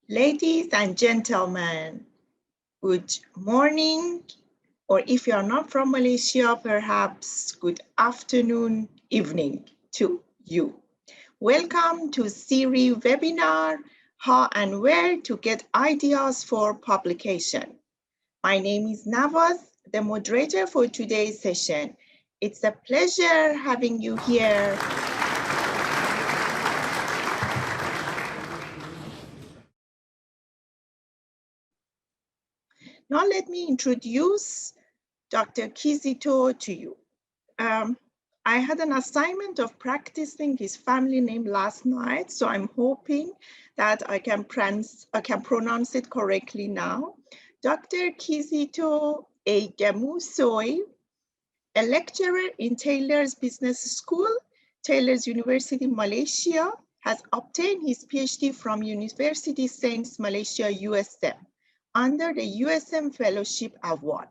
Ladies and gentlemen, good morning, or if you are not from Malaysia, perhaps good afternoon, evening to you. Welcome to CIRI Webinar, How and Where to Get Ideas for Publication. My name is Navaz, the moderator for today's session. It's a pleasure having you here. Now let me introduce Dr. Kizito to you. I had an assignment of practicing his family name last night, so I'm hoping that I can pronounce it correctly now. Dr. Kizito Ehigiamusoe, a lecturer in Taylor's Business School, Taylor's University, Malaysia, has obtained his PhD from University Saints Malaysia, USM, under the USM Fellowship Award.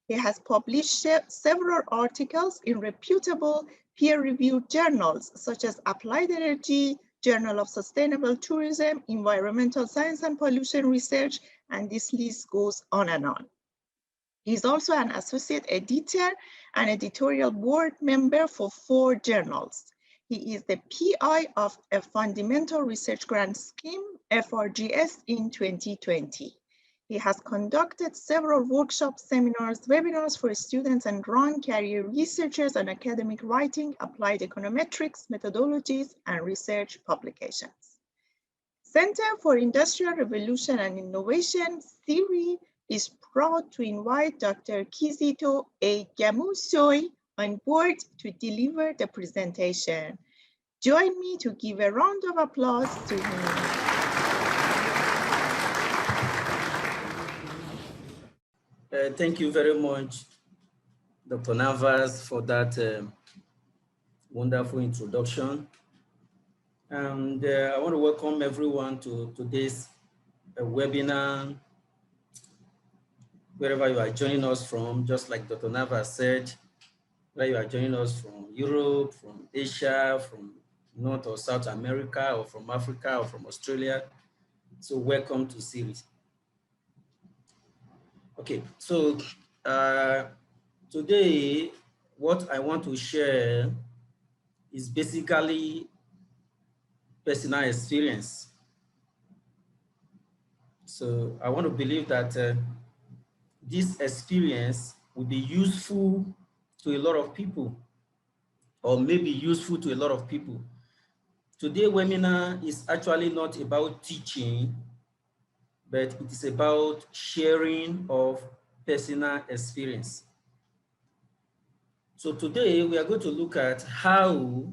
He has published several articles in reputable peer-reviewed journals, such as Applied Energy, Journal of Sustainable Tourism, Environmental Science and Pollution Research, and this list goes on and on. He's also an associate editor and editorial board member for 4 journals. He is the PI of a Fundamental Research Grant Scheme, FRGS, in 2020. He has conducted several workshops, seminars, webinars for students and run career researchers on academic writing, applied econometrics, methodologies, and research publications. Center for Industrial Revolution and Innovation, CIRI, is proud to invite Dr. Kizito Ehigiamusoe on board to deliver the presentation. Join me to give a round of applause to him. Thank you very much, Dr. Navaz, for that wonderful introduction. And I want to welcome everyone to today's webinar, wherever you are joining us from. Just like Dr. Navaz said, whether you are joining us from Europe, from Asia, from North or South America, or from Africa, or from Australia. So welcome to CIRI. Okay, so today, what I want to share is basically personal experience. So I want to believe that this experience will be useful to a lot of people, or maybe useful to a lot of people. Today's webinar is actually not about teaching, but it is about sharing of personal experience. So today we are going to look at how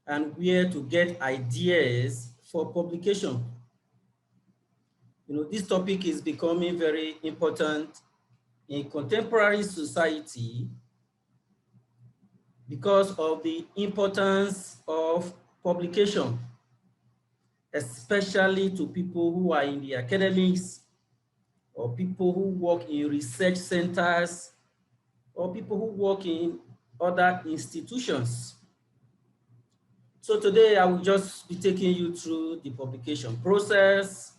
and where to get ideas for publication. You know, this topic is becoming very important in contemporary society because of the importance of publication, especially to people who are in the academics, or people who work in research centers, or people who work in other institutions. So today I will just be taking you through the publication process.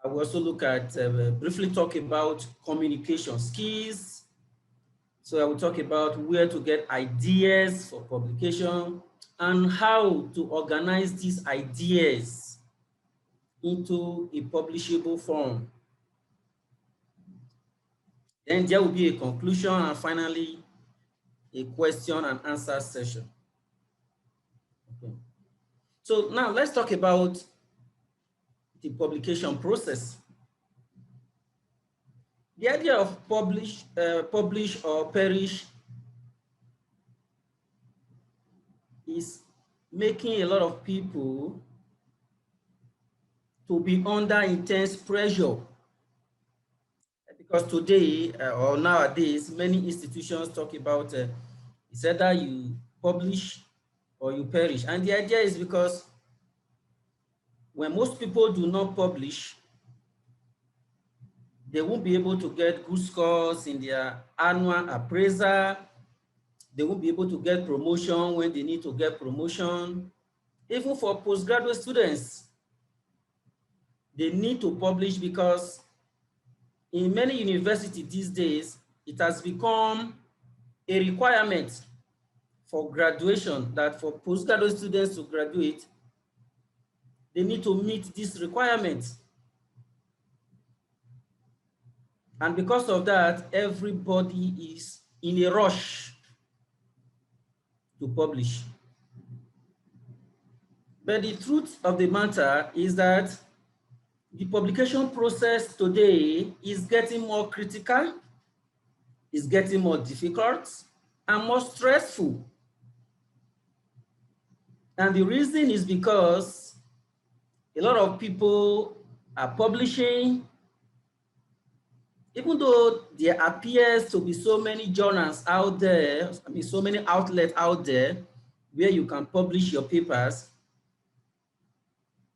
I will also look at, briefly talk about communication skills. So I will talk about where to get ideas for publication and how to organize these ideas into a publishable form. Then there will be a conclusion and finally a question and answer session. Okay. So now let's talk about the publication process. The idea of publish or perish is making a lot of people to be under intense pressure. Because today or nowadays, many institutions talk about it's either you publish or you perish. And the idea is because when most people do not publish, they won't be able to get good scores in their annual appraisal. They won't be able to get promotion when they need to get promotion. Even for postgraduate students, they need to publish because in many universities these days, it has become a requirement for graduation that for postgraduate students to graduate, they need to meet these requirements. And because of that, everybody is in a rush to publish. But the truth of the matter is that the publication process today is getting more critical, is getting more difficult, and more stressful. And the reason is because a lot of people are publishing, even though there appears to be so many journals out there, I mean, so many outlets out there where you can publish your papers,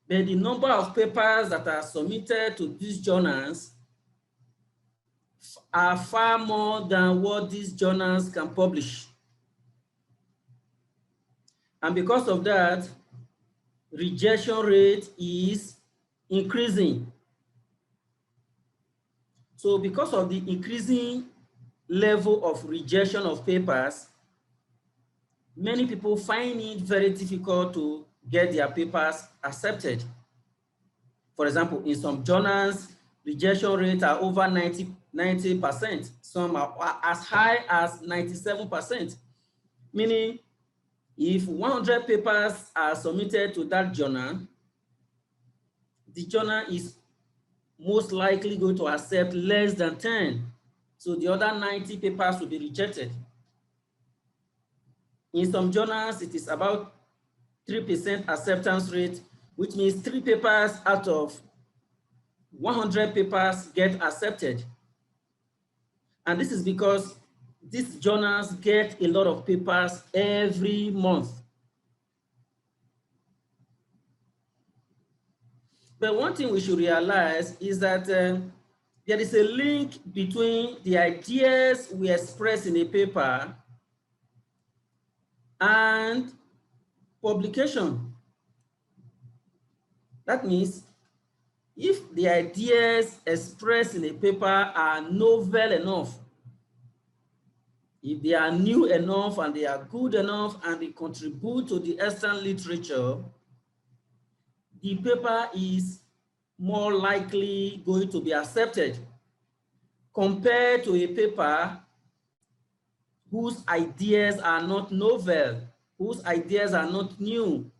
but the number of papers that are submitted to these journals are far more than what these journals can publish. And because of that, rejection rate is increasing. So because of the increasing level of rejection of papers, many people find it very difficult to get their papers accepted. For example, in some journals, rejection rates are over 90%. Some are as high as 97%, meaning if 100 papers are submitted to that journal, the journal is most likely going to accept less than 10. So the other 90 papers will be rejected. In some journals, it is about 3% acceptance rate, which means 3 papers out of 100 papers get accepted. And this is because these journals get a lot of papers every month. But one thing we should realize is that there is a link between the ideas we express in a paper and publication. That means if the ideas expressed in a paper are novel enough, if they are new enough and they are good enough and they contribute to the Western literature, the paper is more likely going to be accepted compared to a paper whose ideas are not novel, whose ideas are not new,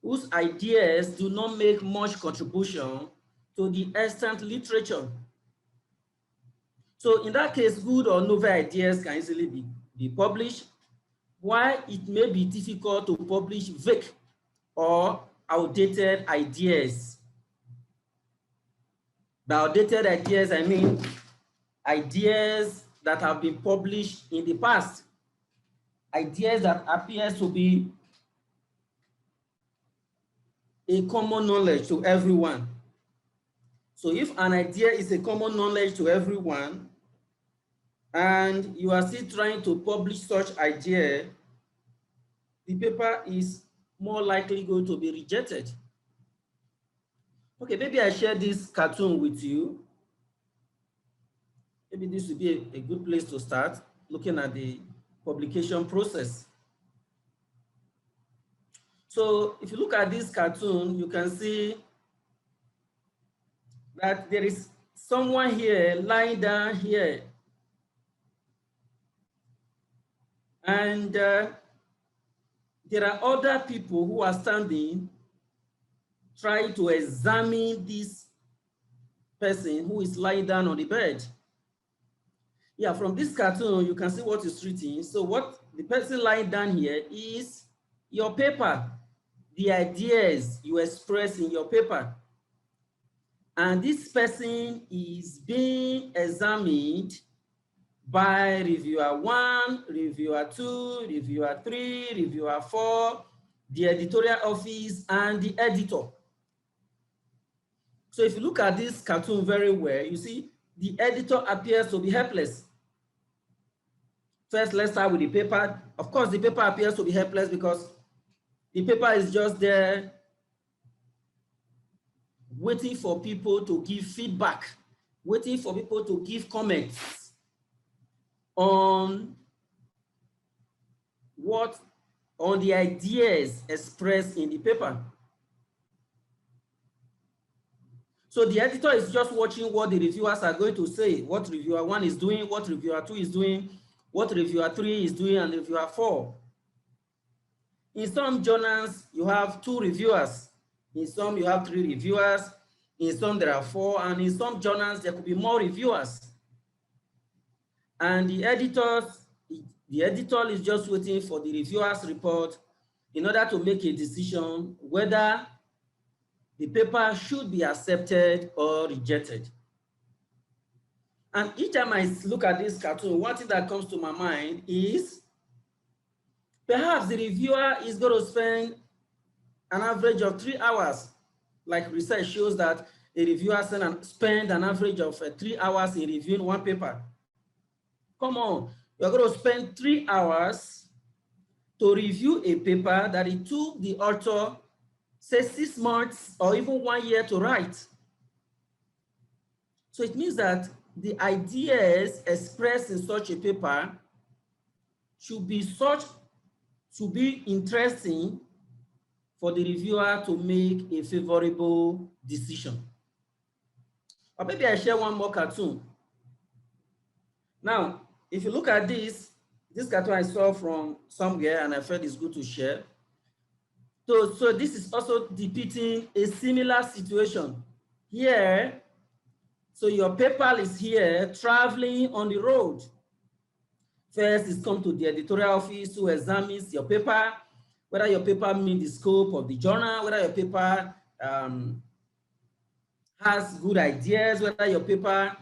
whose ideas do not make much contribution to the extant literature. So in that case, good or novel ideas can easily be published, while it may be difficult to publish vague or outdated ideas. By outdated ideas, I mean ideas that have been published in the past, ideas that appear to be a common knowledge to everyone. So if an idea is a common knowledge to everyone, and you are still trying to publish such idea, the paper is more likely going to be rejected. Okay, maybe I share this cartoon with you. Maybe this would be a good place to start looking at the publication process. So if you look at this cartoon, you can see that there is someone here lying down here. And there are other people who are standing, trying to examine this person who is lying down on the bed. Yeah, from this cartoon, you can see what is written. So what the person lying down here is your paper, the ideas you express in your paper. And this person is being examined by reviewer 1, reviewer 2, reviewer 3, reviewer 4, the editorial office, and the editor. So if you look at this cartoon very well, you see the editor appears to be helpless. First, let's start with the paper. Of course, the paper appears to be helpless because the paper is just there waiting for people to give feedback, waiting for people to give comments on the ideas expressed in the paper. So the editor is just watching what the reviewers are going to say, what reviewer 1 is doing, what reviewer 2 is doing, what reviewer 3 is doing, and reviewer 4. In some journals, you have 2 reviewers. In some, you have 3 reviewers. In some, there are 4. And in some journals, there could be more reviewers. And the editor is just waiting for the reviewer's report in order to make a decision whether the paper should be accepted or rejected. And each time I look at this cartoon, one thing that comes to my mind is perhaps the reviewer is going to spend an average of 3 hours. Like research shows that a reviewer spend an average of 3 hours in reviewing one paper. Come on, you're going to spend 3 hours to review a paper that it took the author, say, 6 months or even 1 year to write. So it means that the ideas expressed in such a paper should be interesting for the reviewer to make a favorable decision. Or maybe I share one more cartoon. Now, if you look at this cartoon I saw from somewhere and I felt it's good to share. So this is also depicting a similar situation. Here, so your paper is here traveling on the road. First, it's come to the editorial office who examines your paper, whether your paper meets the scope of the journal, whether your paper has good ideas, whether your paper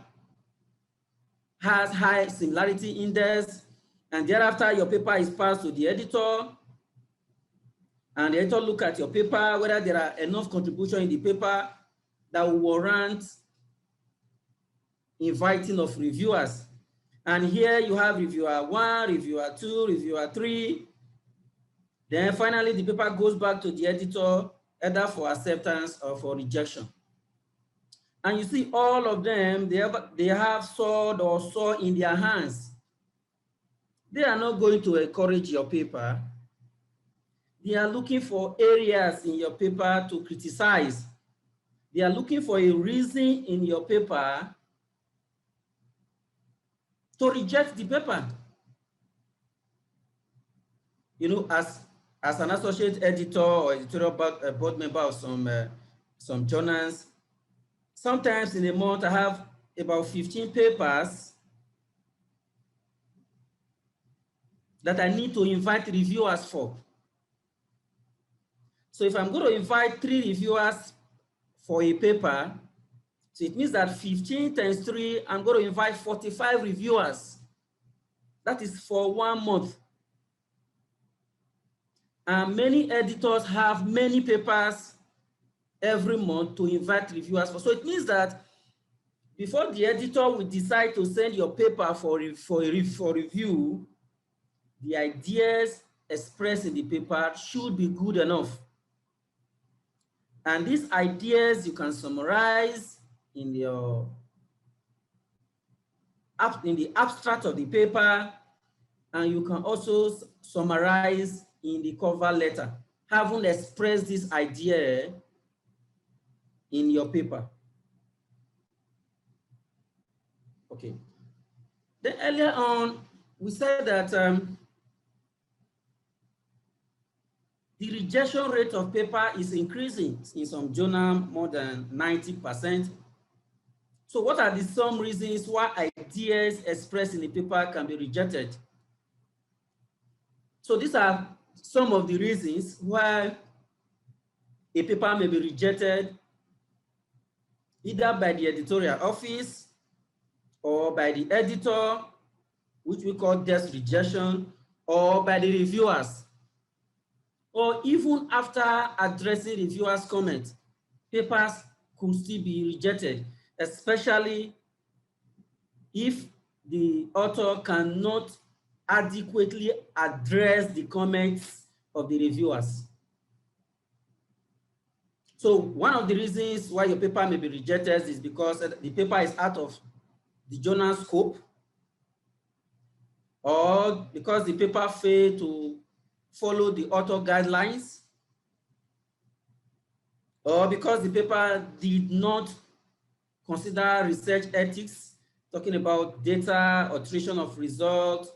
has high similarity index, and thereafter your paper is passed to the editor, and the editor look at your paper, whether there are enough contribution in the paper that will warrant inviting of reviewers. And here you have reviewer 1, reviewer 2, reviewer 3. Then finally the paper goes back to the editor, either for acceptance or for rejection. And you see all of them, they have sword or saw in their hands. They are not going to encourage your paper. They are looking for areas in your paper to criticize. They are looking for a reason in your paper to reject the paper. You know, as an associate editor or editorial board member of some journals, sometimes in a month I have about 15 papers that I need to invite reviewers for. So if I'm going to invite 3 reviewers for a paper, so it means that 15 times 3, I'm going to invite 45 reviewers. That is for 1 month. And many editors have many papers every month to invite reviewers for. So it means that before the editor will decide to send your paper for review, the ideas expressed in the paper should be good enough. And these ideas you can summarize in the abstract of the paper, and you can also summarize in the cover letter, having expressed this idea in your paper. Okay. Then earlier on, we said that the rejection rate of paper is increasing in some journals more than 90%. So what are some reasons why ideas expressed in the paper can be rejected? So these are some of the reasons why a paper may be rejected either by the editorial office or by the editor, which we call desk rejection, or by the reviewers. Or even after addressing reviewers' comments, papers could still be rejected, especially if the author cannot adequately address the comments of the reviewers. So one of the reasons why your paper may be rejected is because the paper is out of the journal scope, or because the paper failed to follow the author guidelines, or because the paper did not consider research ethics, talking about data, alteration of results,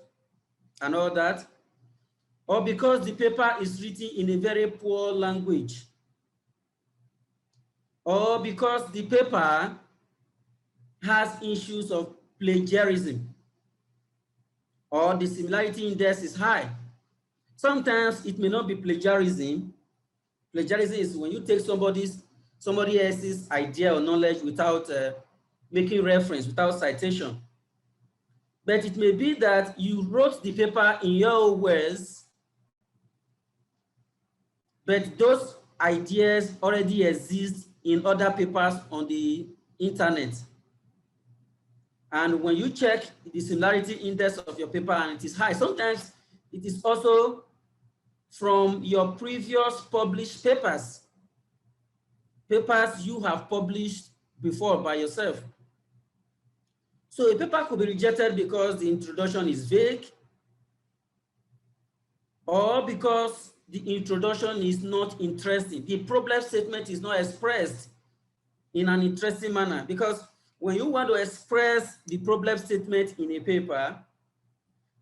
and all that, or because the paper is written in a very poor language, or because the paper has issues of plagiarism, or the similarity index is high. Sometimes it may not be plagiarism. Plagiarism is when you take somebody else's idea or knowledge without making reference, without citation. But it may be that you wrote the paper in your words, but those ideas already exist in other papers on the internet. And when you check the similarity index of your paper and it is high, sometimes it is also from your previous published papers, papers you have published before by yourself. So a paper could be rejected because the introduction is vague, or because the introduction is not interesting. The problem statement is not expressed in an interesting manner, because when you want to express the problem statement in a paper,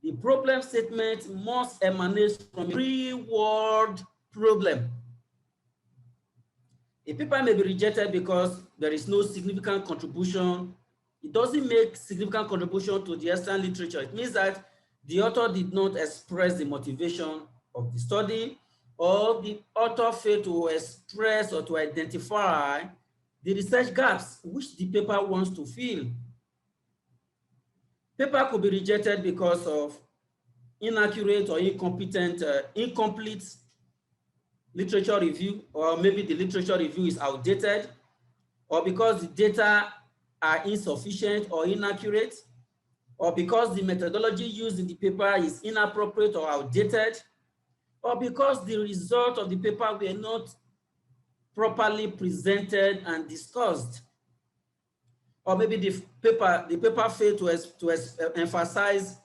the problem statement must emanate from a real-world problem. A paper may be rejected because there is no significant contribution. It doesn't make significant contribution to the external literature. It means that the author did not express the motivation of the study, or the author failed to express or to identify the research gaps which the paper wants to fill. Paper could be rejected because of inaccurate or incomplete literature review, or maybe the literature review is outdated, or because the data are insufficient or inaccurate, or because the methodology used in the paper is inappropriate or outdated, or because the result of the paper were not properly presented and discussed, or maybe the paper failed to emphasize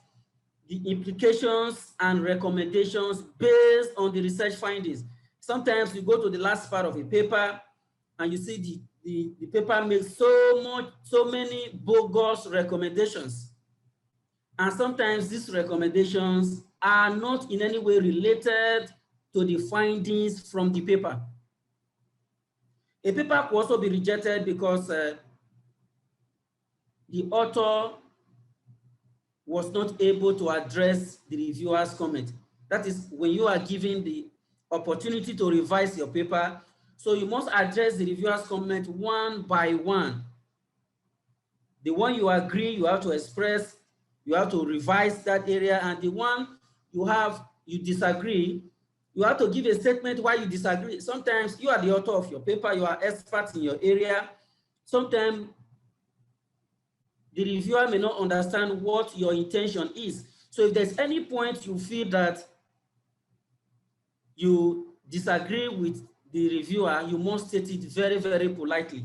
the implications and recommendations based on the research findings. Sometimes you go to the last part of a paper and you see the paper makes so many bogus recommendations. And sometimes these recommendations are not in any way related to the findings from the paper. A paper could also be rejected because the author was not able to address the reviewer's comment. That is, when you are given the opportunity to revise your paper, so you must address the reviewer's comment one by one. The one you agree, you have to express, you have to revise that area, and the one you disagree, you have to give a statement why you disagree. Sometimes you are the author of your paper, you are expert in your area. Sometimes the reviewer may not understand what your intention is. So if there's any point you feel that you disagree with the reviewer, you must state it very, very politely.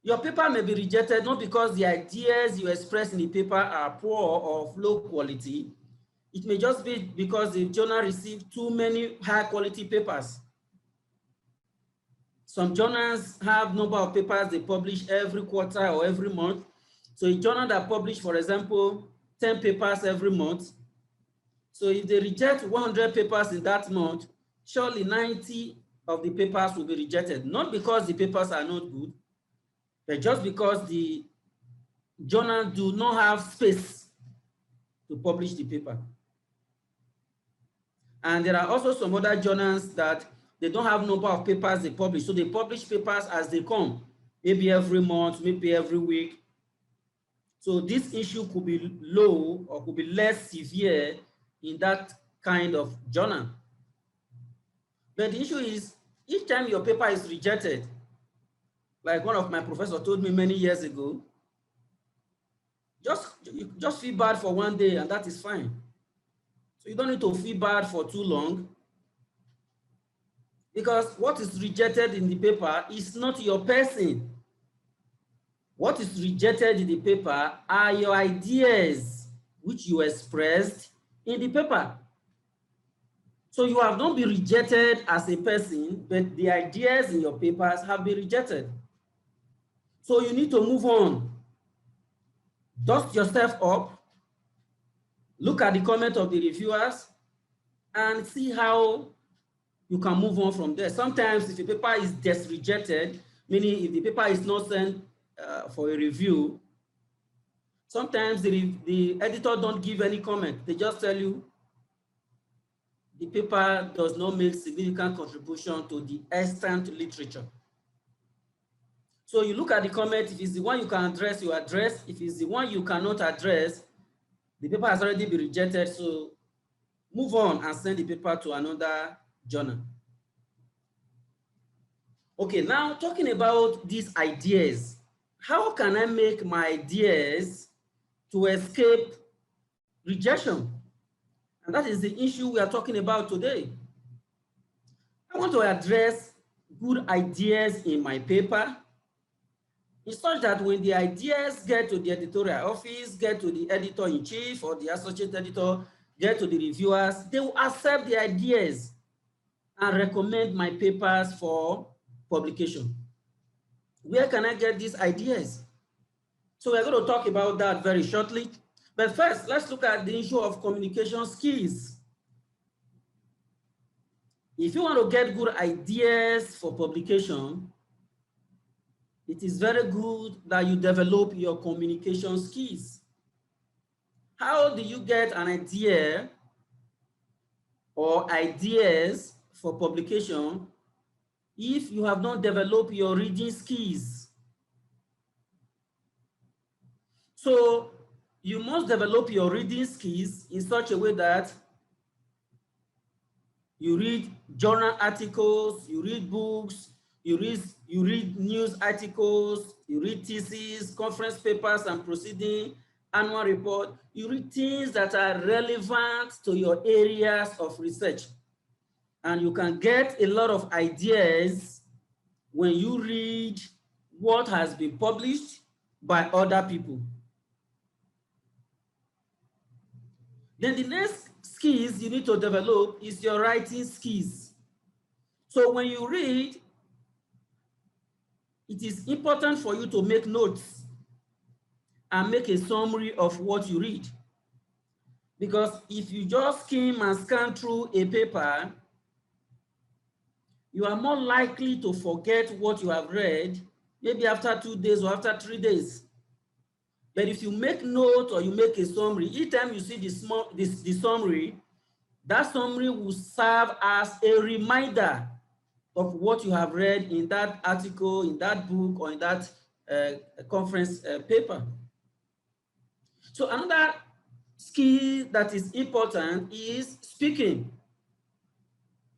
Your paper may be rejected not because the ideas you express in the paper are poor or of low quality. It may just be because the journal received too many high quality papers. Some journals have number of papers they publish every quarter or every month. So a journal that publishes, for example, 10 papers every month. So if they reject 100 papers in that month, surely 90 of the papers will be rejected. Not because the papers are not good, but just because the journal do not have space to publish the paper. And there are also some other journals that they don't have number of papers they publish. So they publish papers as they come, maybe every month, maybe every week. So this issue could be low or could be less severe in that kind of journal. But the issue is, each time your paper is rejected, like one of my professors told me many years ago, just feel bad for one day and that is fine. So you don't need to feel bad for too long. Because what is rejected in the paper is not your person. What is rejected in the paper are your ideas, which you expressed in the paper. So you have not been rejected as a person, but the ideas in your papers have been rejected. So you need to move on. Dust yourself up, look at the comment of the reviewers, and see how you can move on from there. Sometimes if a paper is just rejected, meaning if the paper is not sent for a review, sometimes the editor don't give any comment. They just tell you the paper does not make significant contribution to the extant literature. So you look at the comment. If it's the one you can address, you address. If it's the one you cannot address, the paper has already been rejected. So move on and send the paper to another journal. Okay, now talking about these ideas, how can I make my ideas to escape rejection? And that is the issue we are talking about today. I want to address good ideas in my paper. It's such that when the ideas get to the editorial office, get to the editor-in-chief or the associate editor, get to the reviewers, they will accept the ideas and recommend my papers for publication. Where can I get these ideas? So we're going to talk about that very shortly. But first, let's look at the issue of communication skills. If you want to get good ideas for publication, it is very good that you develop your communication skills. How do you get an idea or ideas for publication if you have not developed your reading skills? So you must develop your reading skills in such a way that you read journal articles, you read books, you read news articles, you read theses, conference papers and proceeding, annual report. You read things that are relevant to your areas of research. And you can get a lot of ideas when you read what has been published by other people. Then the next skills you need to develop is your writing skills. So when you read, it is important for you to make notes and make a summary of what you read. Because if you just skim and scan through a paper, you are more likely to forget what you have read, maybe after 2 days or after 3 days. But if you make note or you make a summary, each time you see the summary, that summary will serve as a reminder of what you have read in that article, in that book, or in that conference paper. So another skill that is important is speaking.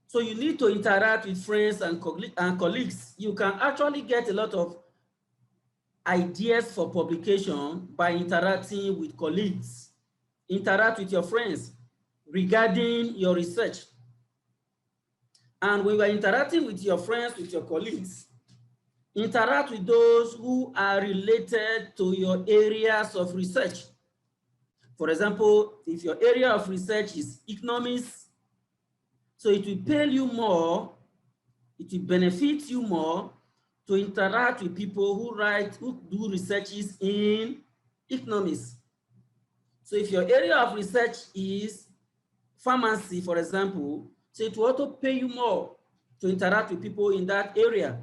So you need to interact with friends and colleagues. You can actually get a lot of ideas for publication by interacting with colleagues. Interact with your friends regarding your research. And when you are interacting with your friends, with your colleagues, interact with those who are related to your areas of research. For example, if your area of research is economics, so it will pay you more, it will benefit you more to interact with people who do researches in economics. So if your area of research is pharmacy, for example, so it will also pay you more to interact with people in that area.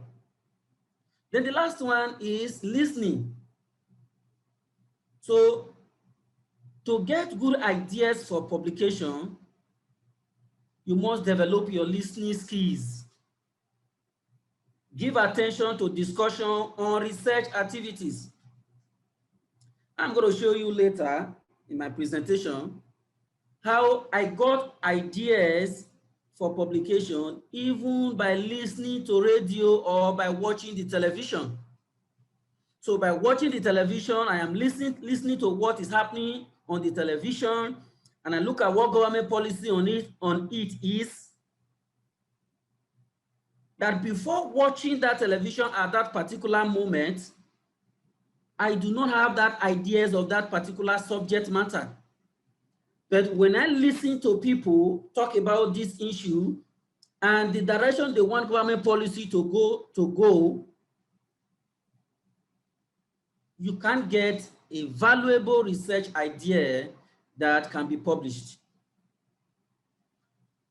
Then the last one is listening. So to get good ideas for publication, you must develop your listening skills. Give attention to discussion on research activities. I'm going to show you later in my presentation how I got ideas for publication even by listening to radio or by watching the television. So by watching the television, I am listening to what is happening on the television, and I look at what government policy on it is. that before watching that television at that particular moment, I do not have that ideas of that particular subject matter. But when I listen to people talk about this issue and the direction they want government policy to go, you can get a valuable research idea that can be published.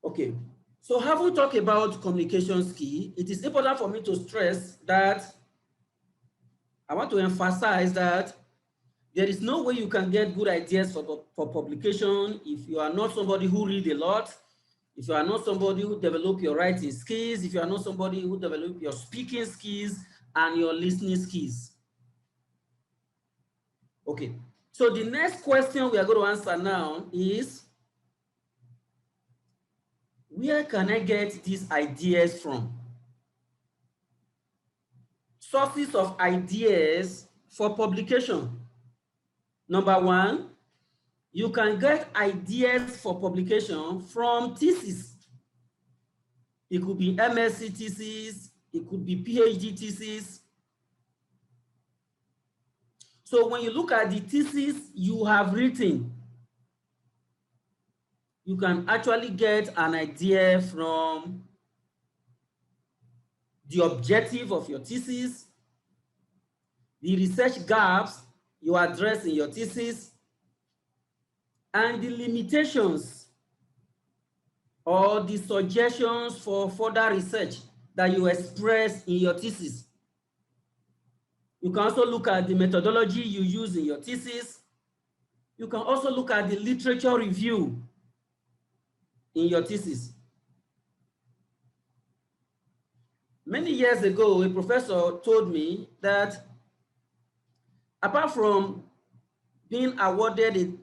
Okay, so having talked about communication skill, it is important for me to stress that I want to emphasize that there is no way you can get good ideas for publication if you are not somebody who read a lot, if you are not somebody who develop your writing skills, if you are not somebody who develop your speaking skills and your listening skills. Okay, so the next question we are going to answer now is, where can I get these ideas from? Sources of ideas for publication. Number one, you can get ideas for publication from thesis. It could be MSc thesis, it could be PhD thesis. So when you look at the thesis you have written, you can actually get an idea from the objective of your thesis, the research gaps you address in your thesis, and the limitations or the suggestions for further research that you express in your thesis. You can also look at the methodology you use in your thesis. You can also look at the literature review in your thesis. Many years ago, a professor told me that apart from being awarded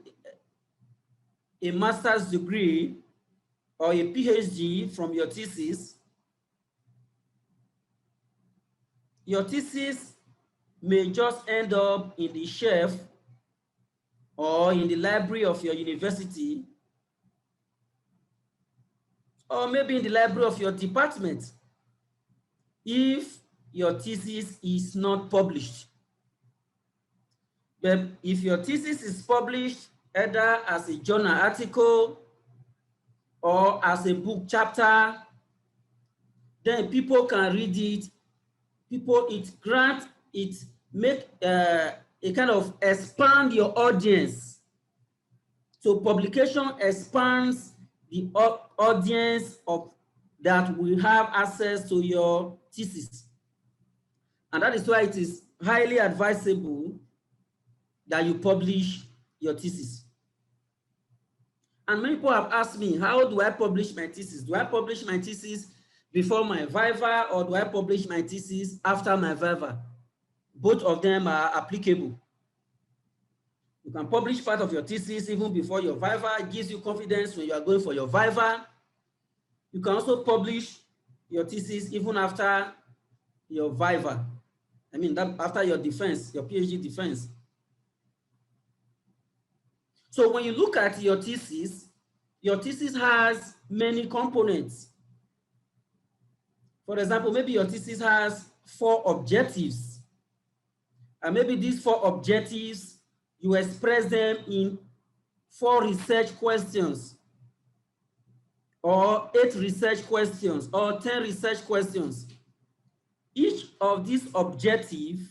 a master's degree or a PhD from your thesis may just end up in the shelf or in the library of your university, or maybe in the library of your department, if your thesis is not published. But if your thesis is published either as a journal article or as a book chapter, then people can read it. It make a kind of expand your audience. So publication expands the audience of that will have access to your thesis. And that is why it is highly advisable that you publish your thesis. And many people have asked me, how do I publish my thesis? Do I publish my thesis before my viva, or do I publish my thesis after my viva? Both of them are applicable. You can publish part of your thesis even before your viva. It gives you confidence when you are going for your viva. You can also publish your thesis even after your viva. I mean, after your defense, your PhD defense. So when you look at your thesis has many components. For example, maybe your thesis has 4 objectives. And maybe these 4 objectives, you express them in 4 research questions, or 8 research questions, or 10 research questions. Each of these objectives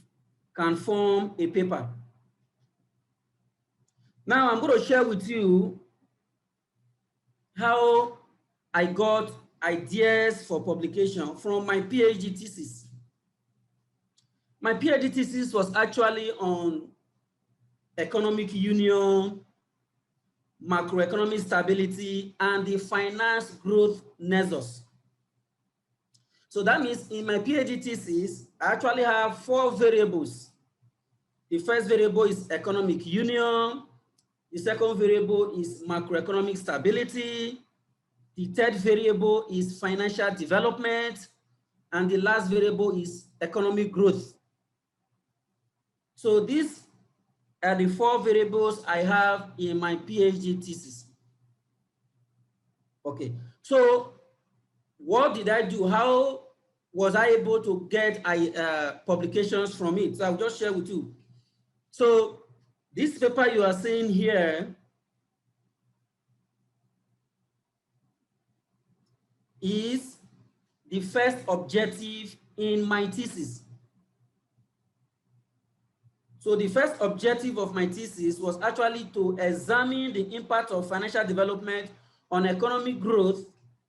can form a paper. Now I'm going to share with you how I got ideas for publication from my PhD thesis. My PhD thesis was actually on economic union, macroeconomic stability, and the finance growth nexus. So that means in my PhD thesis, I actually have 4 variables. The first variable is economic union. The second variable is macroeconomic stability. The third variable is financial development. And the last variable is economic growth. So these are the 4 variables I have in my PhD thesis. Okay, so what did I do? How was I able to get publications from it. So I'll just share with you. So this paper you are seeing here is the first objective in my thesis. So the first objective of my thesis was actually to examine the impact of financial development on economic growth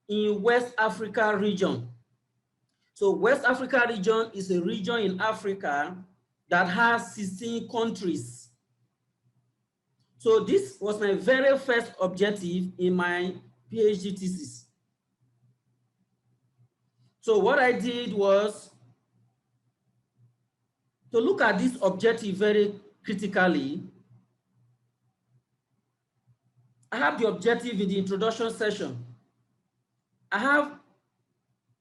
in West Africa region. So West Africa region is a region in Africa that has 16 countries. So this was my very first objective in my PhD thesis. So what I did was to look at this objective very critically. I have the objective in the introduction session. I have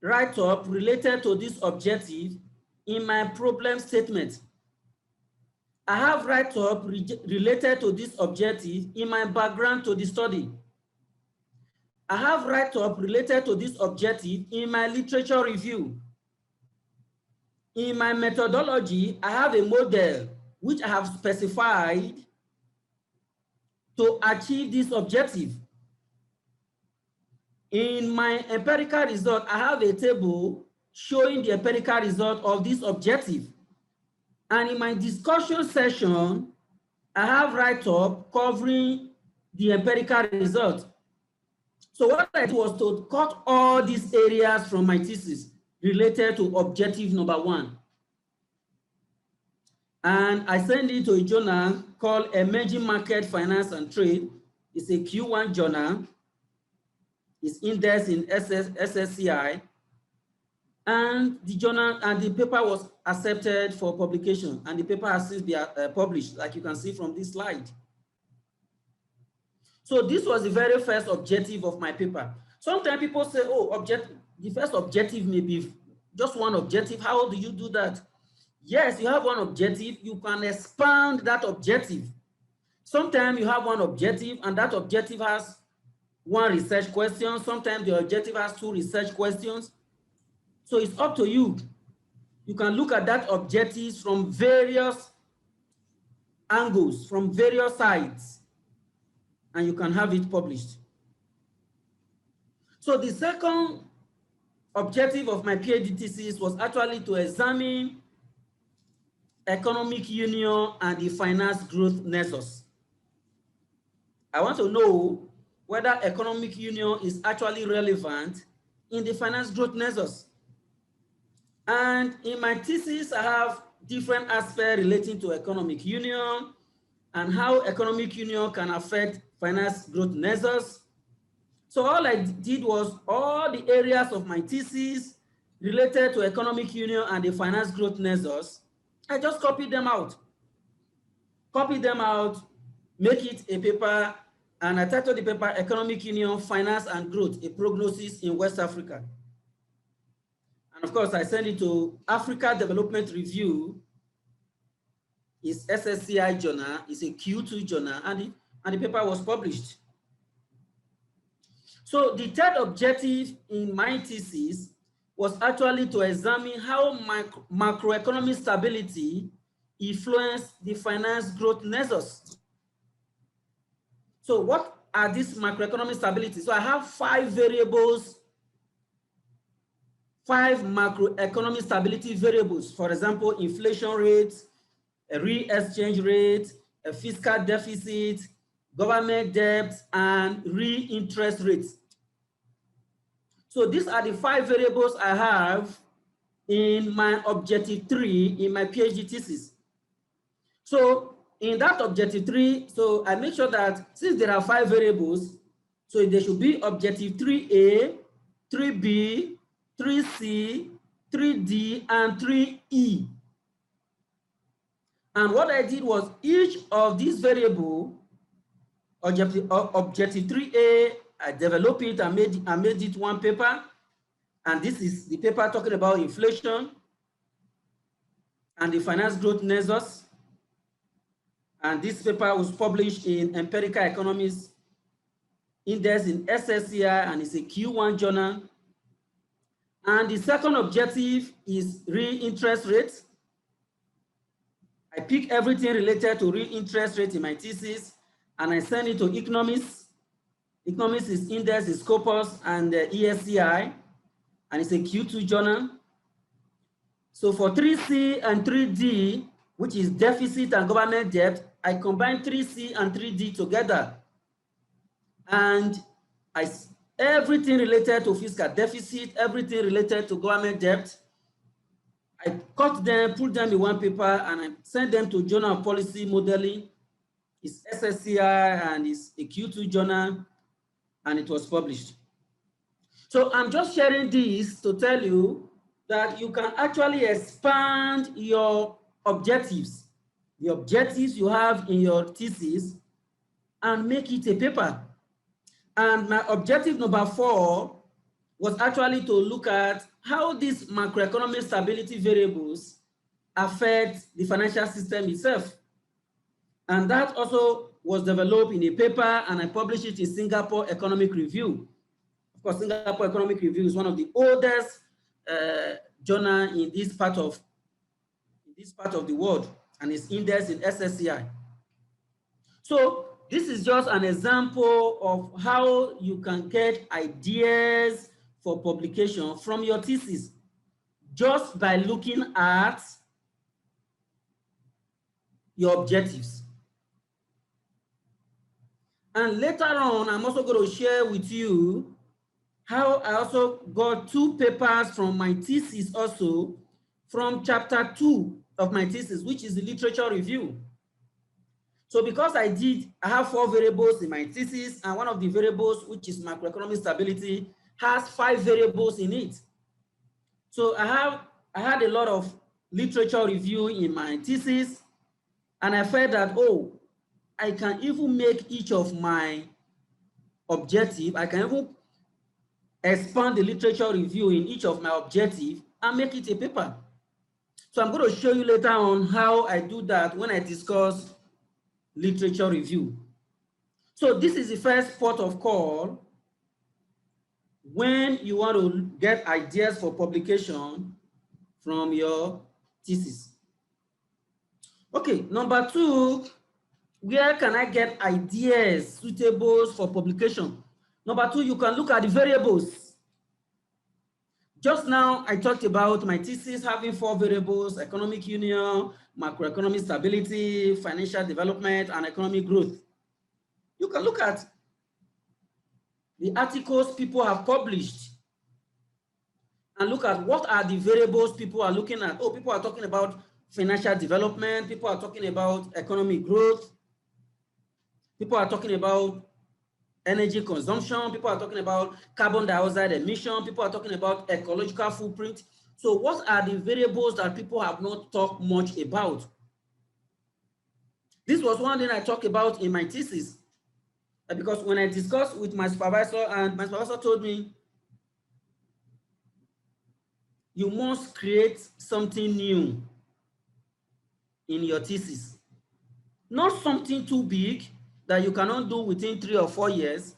write-up related to this objective in my problem statement. I have write-up related to this objective in my background to the study. I have write-up related to this objective in my literature review. In my methodology, I have a model which I have specified to achieve this objective. In my empirical result, I have a table showing the empirical result of this objective. And in my discussion session, I have write-up covering the empirical result. So what I did was to cut all these areas from my thesis related to objective number 1. And I sent it to a journal called Emerging Market Finance and Trade. It's a Q1 journal. It's indexed in SSCI. And the journal and the paper was accepted for publication. And the paper has since been published, like you can see from this slide. So this was the very first objective of my paper. Sometimes people say, oh, the first objective may be just one objective. How do you do that? Yes, you have one objective. You can expand that objective. Sometimes you have one objective and that objective has one research question. Sometimes the objective has 2 research questions. So it's up to you. You can look at that objectives from various angles, from various sides, and you can have it published. So the second objective of my PhD thesis was actually to examine economic union and the finance growth nexus. I want to know whether economic union is actually relevant in the finance growth nexus. And in my thesis, I have different aspects relating to economic union and how economic union can affect finance growth nexus. So all I did was all the areas of my thesis related to economic union and the finance growth nexus, I just copied them out. Make it a paper, and I titled the paper Economic Union, Finance and Growth, a Prognosis in West Africa. And of course, I sent it to Africa Development Review. It's SSCI journal, it's a Q2 journal, and the paper was published. So the third objective in my thesis was actually to examine how macroeconomic stability influenced the finance growth nexus. So what are these macroeconomic stability? So I have 5 variables, 5 macroeconomic stability variables. For example, inflation rates, a real exchange rate, a fiscal deficit, government debt, and real interest rates. So these are the 5 variables I have in my objective 3 in my PhD thesis. So in that objective 3, so I make sure that since there are 5 variables, so there should be objective 3A, 3B, 3C, 3D, and 3E. And what I did was each of these variables, objective 3A, I developed it and made it one paper. And this is the paper talking about inflation and the finance growth nexus. And this paper was published in Empirical Economics Index in SSCI, and it's a Q1 journal. And the second objective is real interest rate. I pick everything related to real interest rate in my thesis, and I send it to economists. Economics is Index, is Scopus, and ESCI, and it's a Q2 journal. So for 3C and 3D, which is deficit and government debt, I combine 3C and 3D together. And everything related to fiscal deficit, everything related to government debt, I cut them, put them in one paper, and I sent them to Journal of Policy Modeling. It's SSCI and it's a Q2 journal, and it was published. So I'm just sharing this to tell you that you can actually expand your objectives, the objectives you have in your thesis, and make it a paper. And my objective number 4 was actually to look at how these macroeconomic stability variables affect the financial system itself. And that also was developed in a paper, and I published it in Singapore Economic Review. Of course, Singapore Economic Review is one of the oldest journal in this part of the world, and it's indexed in SSCI. So this is just an example of how you can get ideas for publication from your thesis just by looking at your objectives. And later on, I'm also going to share with you how I also got 2 papers from my thesis also from chapter 2 of my thesis, which is the literature review. So because I have 4 variables in my thesis, and one of the variables, which is macroeconomic stability, has 5 variables in it. So I had a lot of literature review in my thesis, and I felt that, oh, I can even make each of my objective, I can even expand the literature review in each of my objective and make it a paper. So I'm going to show you later on how I do that when I discuss literature review. So this is the first port of call when you want to get ideas for publication from your thesis. Okay, number 2, where can I get ideas suitable for publication? Number 2, you can look at the variables. Just now, I talked about my thesis having 4 variables: economic union, macroeconomic stability, financial development, and economic growth. You can look at the articles people have published and look at what are the variables people are looking at. Oh, people are talking about financial development, people are talking about economic growth, people are talking about energy consumption, people are talking about carbon dioxide emission, people are talking about ecological footprint. So what are the variables that people have not talked much about? This was one thing I talked about in my thesis, because when I discussed with my supervisor, and my supervisor told me, you must create something new in your thesis. Not something too big that you cannot do within 3 or 4 years,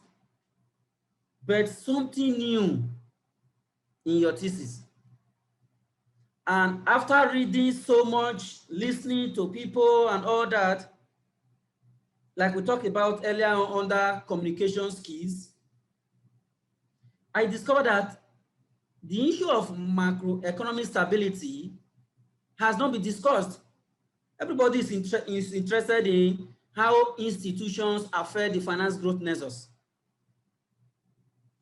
but something new in your thesis. And after reading so much, listening to people and all that, like we talked about earlier on under communication skills, I discovered that the issue of macroeconomic stability has not been discussed. Everybody is interested in how institutions affect the finance growth nexus.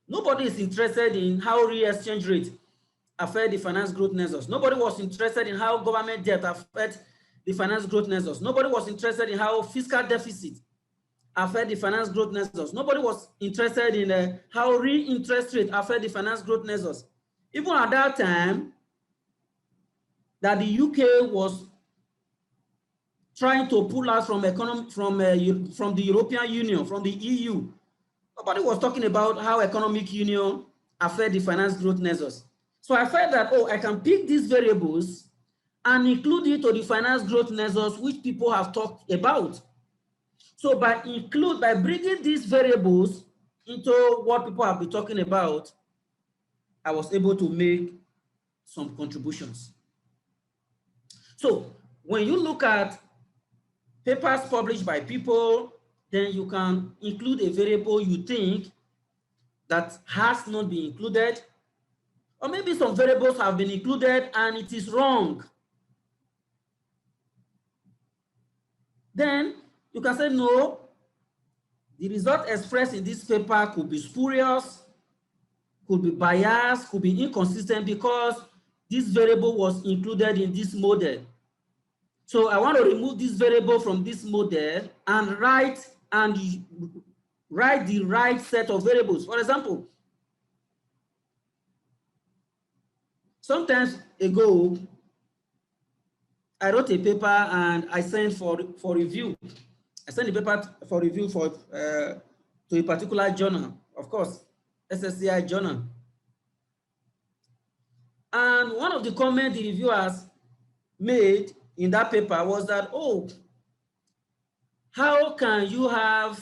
Nobody is interested in how real exchange rate affect the finance growth nexus. Nobody was interested in how government debt affect the finance growth nexus. Nobody was interested in how fiscal deficit affect the finance growth nexus. Nobody was interested in how real interest rate affect the finance growth nexus. Even at that time, that the UK was trying to pull out from the European Union, from the EU, nobody was talking about how economic union affect the finance growth nexus. So I felt that, oh, I can pick these variables and include it to the finance growth nexus, which people have talked about. So by bringing these variables into what people have been talking about, I was able to make some contributions. So when you look at papers published by people, then you can include a variable you think that has not been included, or maybe some variables have been included and it is wrong. Then you can say, no, the result expressed in this paper could be spurious, could be biased, could be inconsistent because this variable was included in this model. So I want to remove this variable from this model and write the right set of variables. For example, sometimes ago, I wrote a paper and I sent for review. I sent the paper for review to a particular journal, of course, SSCI journal. And one of the comments the reviewers made in that paper was that, oh, how can you have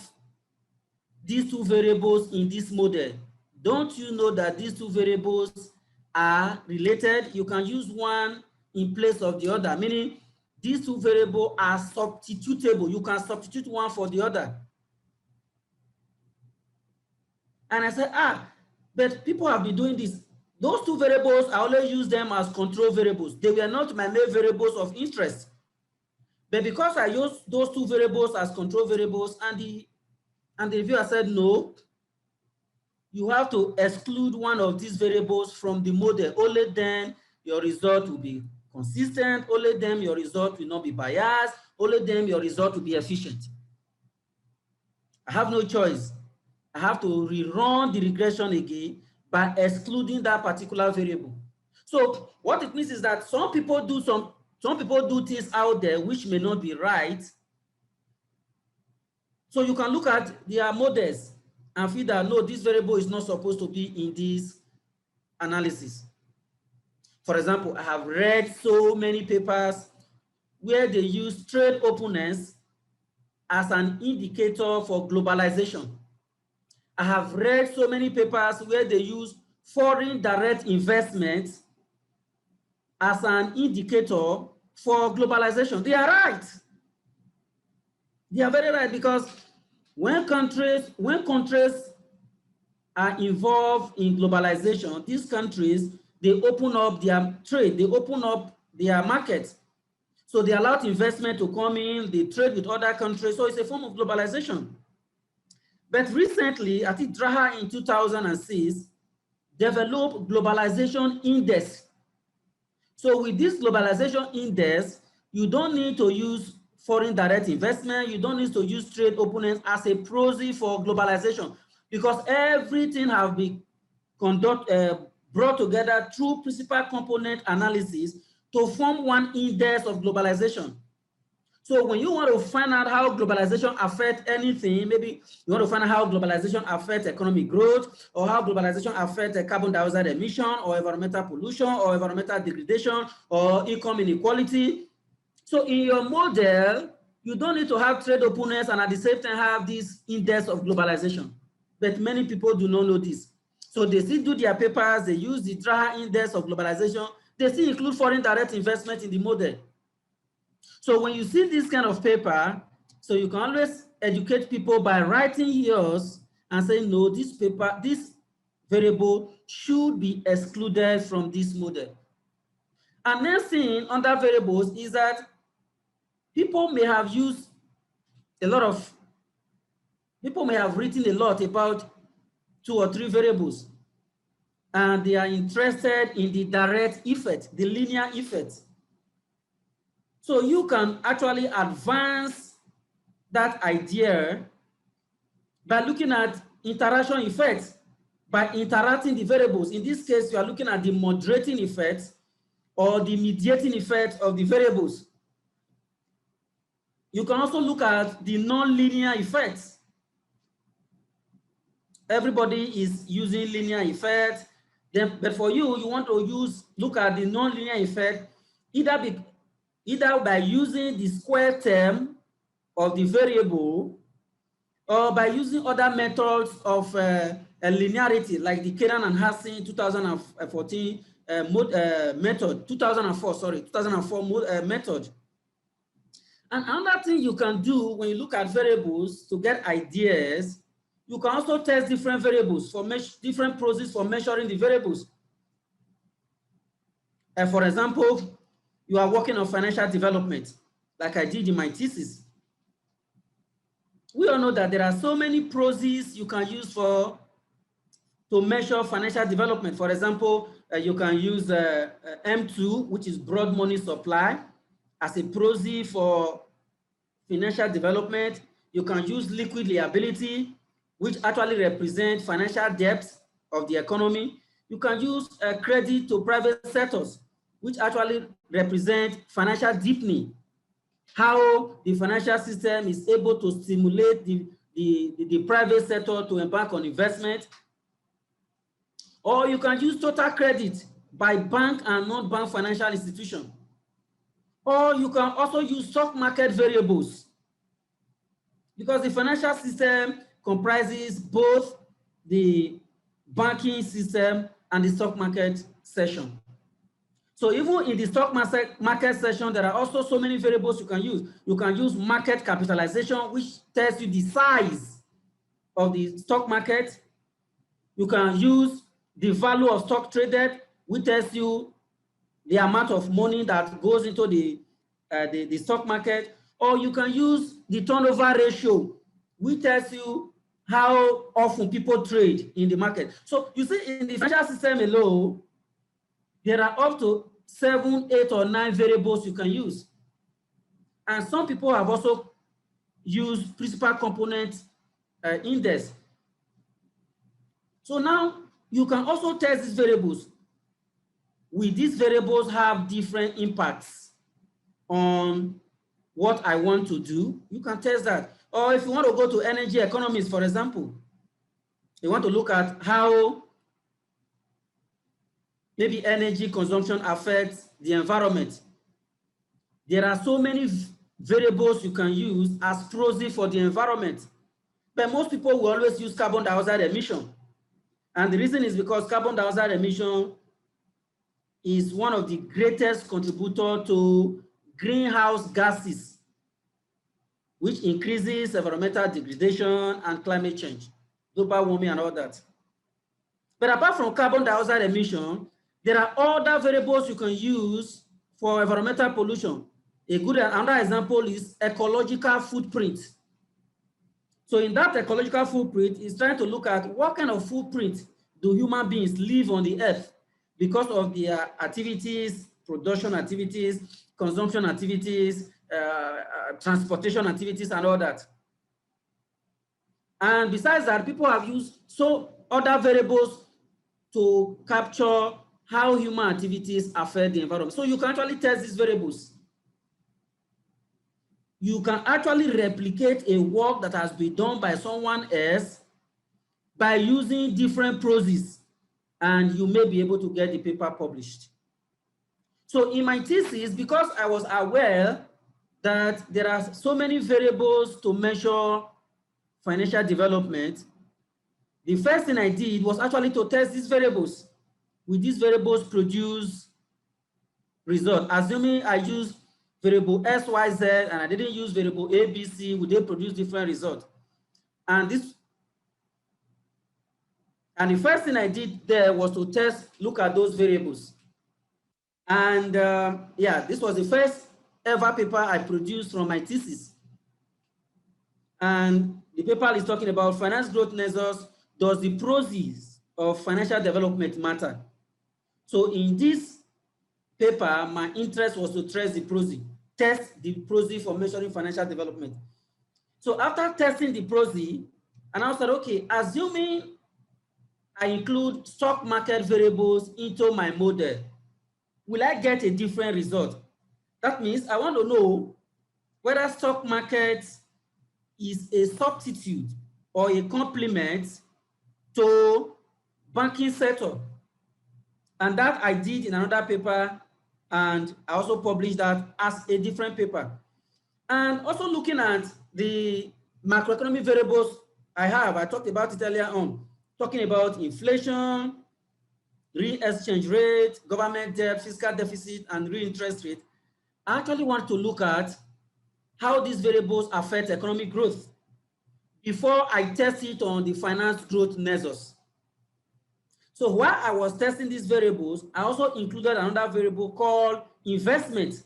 these two variables in this model? Don't you know that these two variables are related? You can use one in place of the other, meaning these two variables are substitutable. You can substitute one for the other. And I said, but people have been doing this. Those two variables, I always use them as control variables. They were not my main variables of interest. But because I used those two variables as control variables, and the reviewer said, no, you have to exclude one of these variables from the model. Only then your result will be consistent. Only then your result will not be biased. Only then your result will be efficient. I have no choice. I have to rerun the regression again by excluding that particular variable. So what it means is that some people do things out there which may not be right. So you can look at their models and feel that, no, this variable is not supposed to be in this analysis. For example, I have read so many papers where they use trade openness as an indicator for globalization. I have read so many papers where they use foreign direct investment as an indicator for globalization. They are right. They are very right, because when countries are involved in globalization, these countries, they open up their trade, they open up their markets. So they allow investment to come in, they trade with other countries. So it's a form of globalization. But recently, I think Draha in 2006 developed Globalization Index. So with this Globalization Index, you don't need to use foreign direct investment. You don't need to use trade openness as a proxy for globalization, because everything has been brought together through principal component analysis to form one index of globalization. So when you want to find out how globalization affects anything, maybe you want to find out how globalization affects economic growth, or how globalization affects carbon dioxide emission, or environmental pollution, or environmental degradation, or income inequality. So in your model, you don't need to have trade openness and at the same time have this index of globalization. But many people do not know this. So they still do their papers, they use the Draha index of globalization, they still include foreign direct investment in the model. So when you see this kind of paper, so you can always educate people by writing yours and saying, no, this paper, this variable should be excluded from this model. And next thing under variables is that people may have written a lot about 2 or 3 variables, and they are interested in the direct effect, the linear effect. So you can actually advance that idea by looking at interaction effects, by interacting the variables. In this case, you are looking at the moderating effect or the mediating effect of the variables. You can also look at the nonlinear effects. Everybody is using linear effects, but for you, you want to look at the nonlinear effect either by using the square term of the variable, or by using other methods of linearity, like the Kenan and Hassan 2014 method, 2004 method. And another thing you can do when you look at variables to get ideas, you can also test different variables for different processes for measuring the variables. For example, you are working on financial development, like I did in my thesis. We all know that there are so many processes you can use to measure financial development. For example, you can use M2, which is broad money supply, as a proxy for financial development. You can use liquid liability, which actually represents financial depth of the economy. You can use credit to private sectors, which actually represent financial deepening, how the financial system is able to stimulate the private sector to embark on investment. Or you can use total credit by bank and non-bank financial institutions. Or you can also use stock market variables, because the financial system comprises both the banking system and the stock market section. So even in the stock market section, there are also so many variables you can use. You can use market capitalization, which tells you the size of the stock market. You can use the value of stock traded, which tells you the amount of money that goes into the stock market. Or you can use the turnover ratio, which tells you how often people trade in the market. So you see, in the financial system alone, there are up to 7, 8, or 9 variables you can use. And some people have also used principal component index. So now you can also test these variables. Will these variables have different impacts on what I want to do? You can test that. Or if you want to go to energy economics, for example, you want to look at how maybe energy consumption affects the environment. There are so many variables you can use as proxy for the environment. But most people will always use carbon dioxide emission. And the reason is because carbon dioxide emission is one of the greatest contributors to greenhouse gases, which increases environmental degradation and climate change, global warming and all that. But apart from carbon dioxide emission, there are other variables you can use for environmental pollution. Another example is ecological footprint. So in that ecological footprint, it's trying to look at what kind of footprint do human beings live on the earth because of their activities, production activities, consumption activities, transportation activities, and all that. And besides that, people have used other variables to capture how human activities affect the environment. So you can actually test these variables. You can actually replicate a work that has been done by someone else by using different processes, and you may be able to get the paper published. So in my thesis, because I was aware that there are so many variables to measure financial development, the first thing I did was actually to test these variables. Will these variables produce results? Assuming I use variable X, Y, Z, and I didn't use variable A, B, C, would they produce different results? And the first thing I did there was to look at those variables. And yeah, this was the first ever paper I produced from my thesis. And the paper is talking about finance growth measures. Does the process of financial development matter? So in this paper, my interest was to test the process for measuring financial development. So after testing the process, and I said, okay, assuming I include stock market variables into my model, will I get a different result? That means I want to know whether stock market is a substitute or a complement to banking sector. And that I did in another paper, and I also published that as a different paper. And also looking at the macroeconomic variables I talked about it earlier on. talking about inflation, real exchange rate, government debt, fiscal deficit, and real interest rate, I actually want to look at how these variables affect economic growth before I test it on the finance growth nexus. So while I was testing these variables, I also included another variable called investment,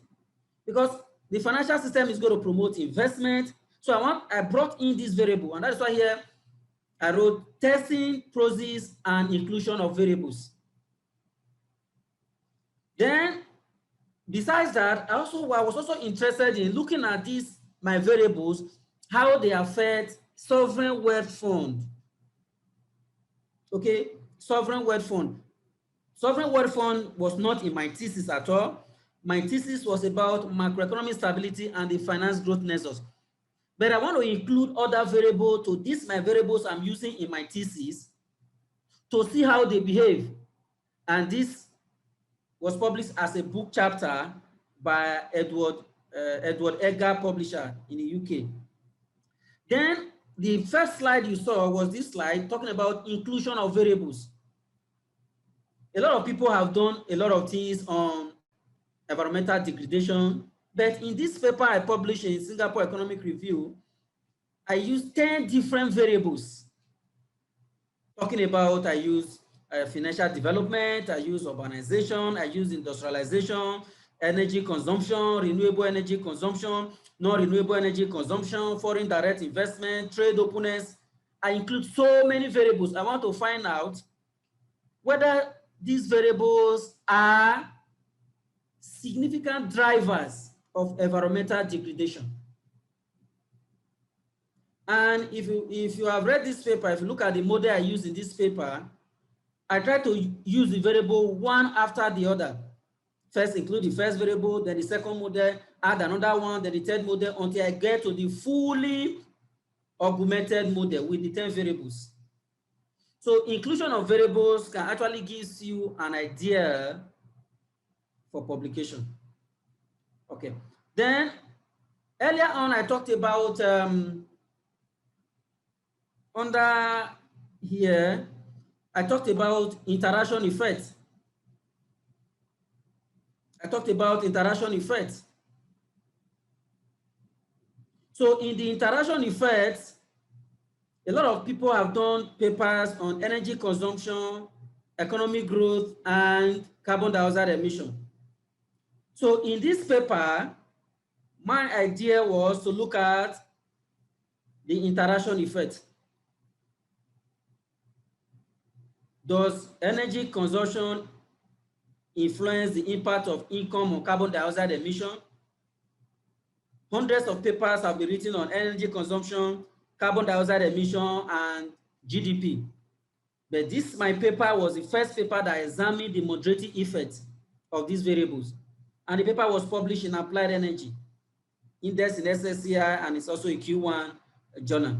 because the financial system is going to promote investment. So I brought in this variable, and that's why here I wrote testing process and inclusion of variables. Then besides that, I was also interested in looking at these, my variables, how they affect sovereign wealth fund. Okay, sovereign wealth fund. Sovereign wealth fund was not in my thesis at all. My thesis was about macroeconomic stability and the finance growth nexus. But I want to include other variables to these my variables I'm using in my thesis to see how they behave. And this was published as a book chapter by Edward Edgar publisher in the UK. Then the first slide you saw was this slide talking about inclusion of variables. A lot of people have done a lot of things on environmental degradation, but in this paper I published in Singapore Economic Review, I used 10 different variables. Talking about, I use financial development, I use urbanization, I use industrialization, energy consumption, renewable energy consumption, non-renewable energy consumption, foreign direct investment, trade openness. I include so many variables. I want to find out whether these variables are significant drivers of environmental degradation. And if you have read this paper, if you look at the model I use in this paper, I try to use the variable one after the other. First include the first variable, then the second model, add another one, then the third model, until I get to the fully augmented model with the 10 variables. So inclusion of variables can actually give you an idea for publication. Okay. Then earlier on, I talked about under here, I talked about interaction effects. So in the interaction effects, a lot of people have done papers on energy consumption, economic growth, and carbon dioxide emission. So in this paper, my idea was to look at the interaction effect. Does energy consumption influence the impact of income on carbon dioxide emission? Hundreds of papers have been written on energy consumption, carbon dioxide emission, and GDP. But this, my paper, was the first paper that examined the moderating effect of these variables. And the paper was published in Applied Energy Index in SSCI, and it's also a Q1 journal.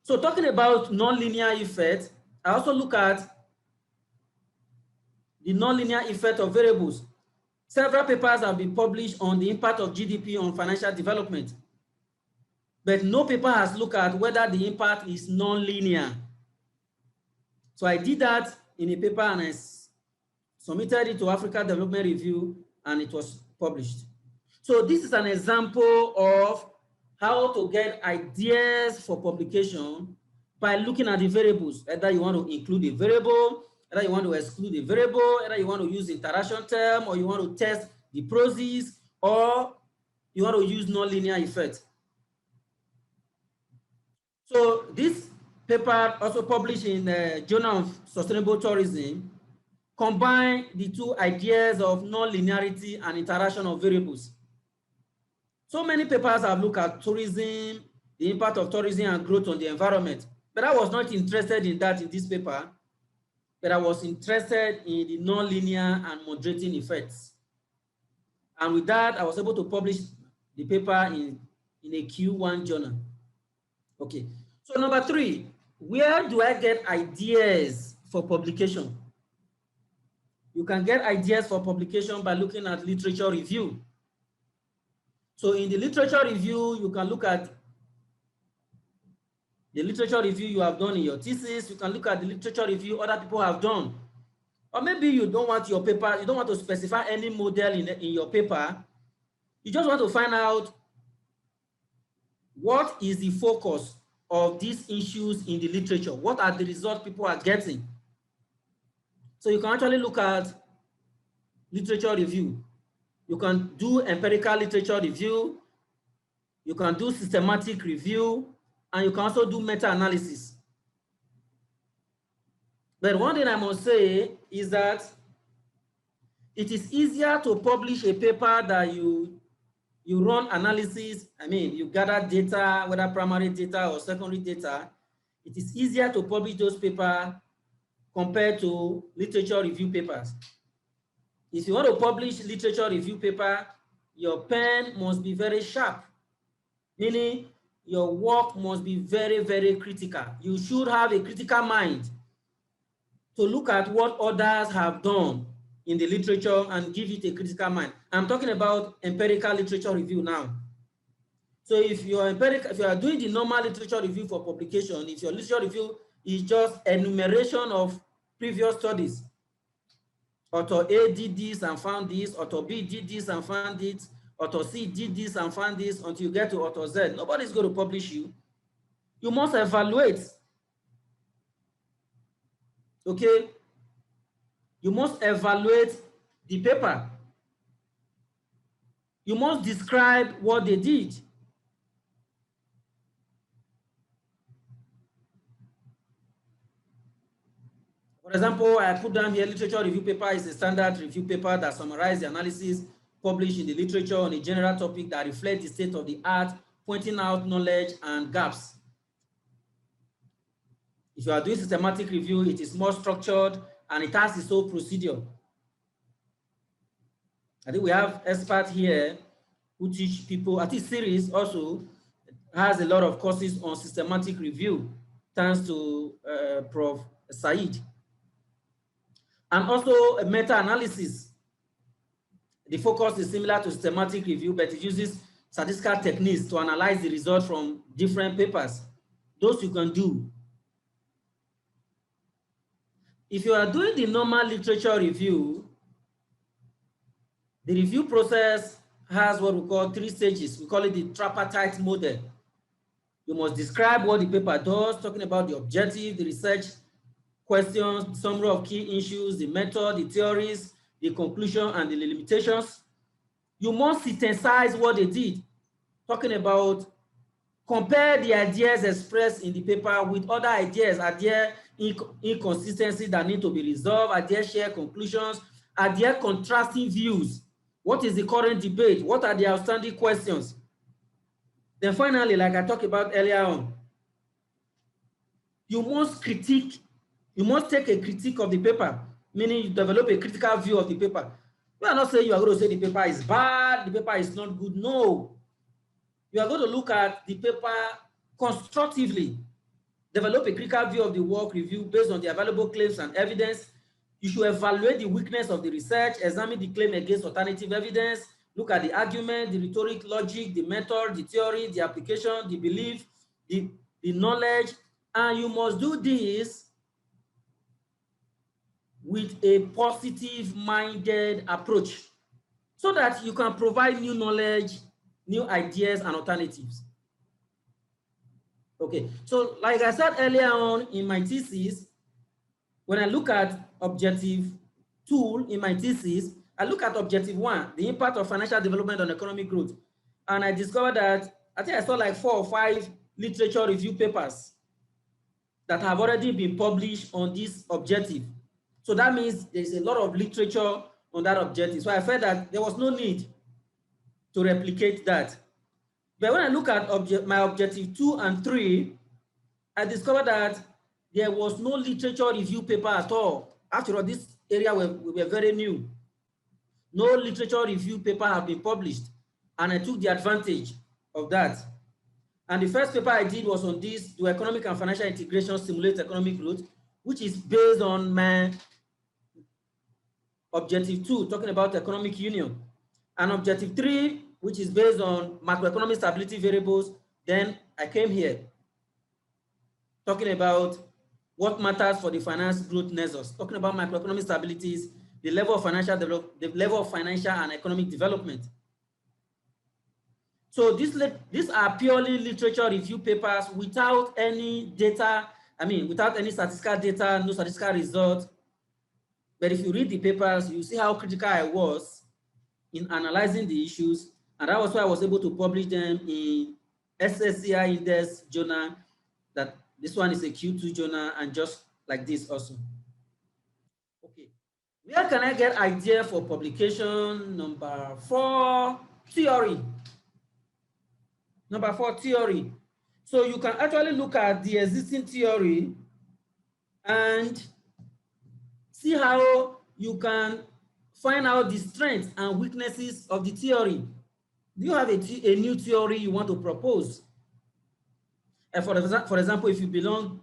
So talking about nonlinear effect, I also look at the nonlinear effect of variables. Several papers have been published on the impact of GDP on financial development, but no paper has looked at whether the impact is nonlinear. So I did that in a paper and I submitted it to Africa Development Review, and it was published. So this is an example of how to get ideas for publication by looking at the variables. Either you want to include a variable, either you want to exclude a variable, either you want to use interaction term, or you want to test the process, or you want to use nonlinear effect. So this paper, also published in the Journal of Sustainable Tourism, combine the two ideas of nonlinearity and interaction of variables. So many papers have looked at tourism, the impact of tourism and growth on the environment, but I was not interested in that in this paper, but I was interested in the nonlinear and moderating effects. And with that, I was able to publish the paper in a Q1 journal. Okay, so number 3, where do I get ideas for publication? You can get ideas for publication by looking at literature review. So in the literature review, you can look at the literature review you have done in your thesis. You can look at the literature review other people have done. Or maybe you don't want your paper, you don't want to specify any model in your paper. You just want to find out what is the focus of these issues in the literature. What are the results people are getting? So you can actually look at literature review. You can do empirical literature review. You can do systematic review, and you can also do meta-analysis. But one thing I must say is that it is easier to publish a paper that you run analysis. I mean, you gather data, whether primary data or secondary data. It is easier to publish those papers compared to literature review papers. If you want to publish literature review paper, your pen must be very sharp, meaning your work must be very, very critical. You should have a critical mind to look at what others have done in the literature and give it a critical mind. I'm talking about empirical literature review now. So if you are doing the normal literature review for publication, if your literature review is just enumeration of previous studies, author A did this and found this, author B did this and found it, author C did this and found this, until you get to author Z, nobody's going to publish you. You must evaluate. Okay? You must evaluate the paper. You must describe what they did. For example, I put down here literature review paper is a standard review paper that summarizes the analysis published in the literature on a general topic that reflects the state of the art, pointing out knowledge and gaps. If you are doing systematic review, it is more structured and it has its own procedure. I think we have experts here who teach people. I think CIRI also has a lot of courses on systematic review, thanks to Prof. Said. And also a meta-analysis. The focus is similar to systematic review, but it uses statistical techniques to analyze the results from different papers. Those you can do. If you are doing the normal literature review, the review process has what we call 3 stages. We call it the tripartite model. You must describe what the paper does, talking about the objective, the research questions, summary of key issues, the method, the theories, the conclusion, and the limitations. You must synthesize what they did, talking about compare the ideas expressed in the paper with other ideas. Are there inconsistencies that need to be resolved? Are there shared conclusions? Are there contrasting views? What is the current debate? What are the outstanding questions? Then finally, like I talked about earlier on, you must critique. You must take a critique of the paper, meaning you develop a critical view of the paper. You are not saying you are going to say the paper is bad, the paper is not good. No. You are going to look at the paper constructively, develop a critical view of the work review based on the available claims and evidence. You should evaluate the weakness of the research, examine the claim against alternative evidence, look at the argument, the rhetoric, logic, the method, the theory, the application, the belief, the knowledge, and you must do this with a positive-minded approach so that you can provide new knowledge, new ideas, and alternatives. Okay, so like I said earlier on in my thesis, when I look at objective 2 in my thesis, I look at objective 1, the impact of financial development on economic growth. And I discovered that I think I saw like 4 or 5 literature review papers that have already been published on this objective. So that means there's a lot of literature on that objective. So I felt that there was no need to replicate that. But when I look at my objective 2 and 3, I discovered that there was no literature review paper at all. After all, this area we were very new. No literature review paper have been published, and I took the advantage of that. And the first paper I did was on this: do economic and financial integration stimulate economic growth, which is based on my objective 2, talking about economic union, and objective 3, which is based on macroeconomic stability variables. Then I came here. talking about what matters for the finance growth nexus, talking about macroeconomic stabilities, the level of financial and economic development. So these are purely literature review papers without any data, without any statistical data, no statistical result. But if you read the papers, you see how critical I was in analyzing the issues, and that was why I was able to publish them in CIRI Index journal. That this one is a Q2 journal, and just like this also. Okay, where can I get idea for publication? Number 4, theory. Number 4, theory. So you can actually look at the existing theory and see how you can find out the strengths and weaknesses of the theory. Do you have a new theory you want to propose? For example, if you belong,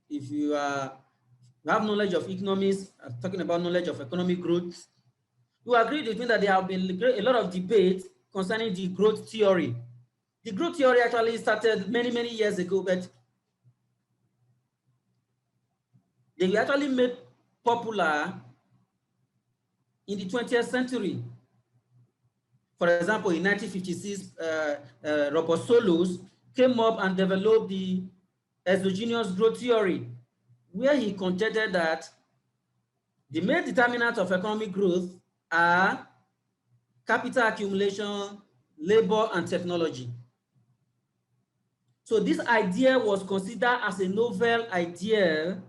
if you have knowledge of economics, talking about knowledge of economic growth, you agree with me that there have been a lot of debate concerning the growth theory. The growth theory actually started many, many years ago, but they were actually made popular in the 20th century. For example, in 1956, Robert Solus came up and developed the Esogenious growth theory, where he contended that the main determinants of economic growth are capital accumulation, labor, and technology. So this idea was considered as a novel idea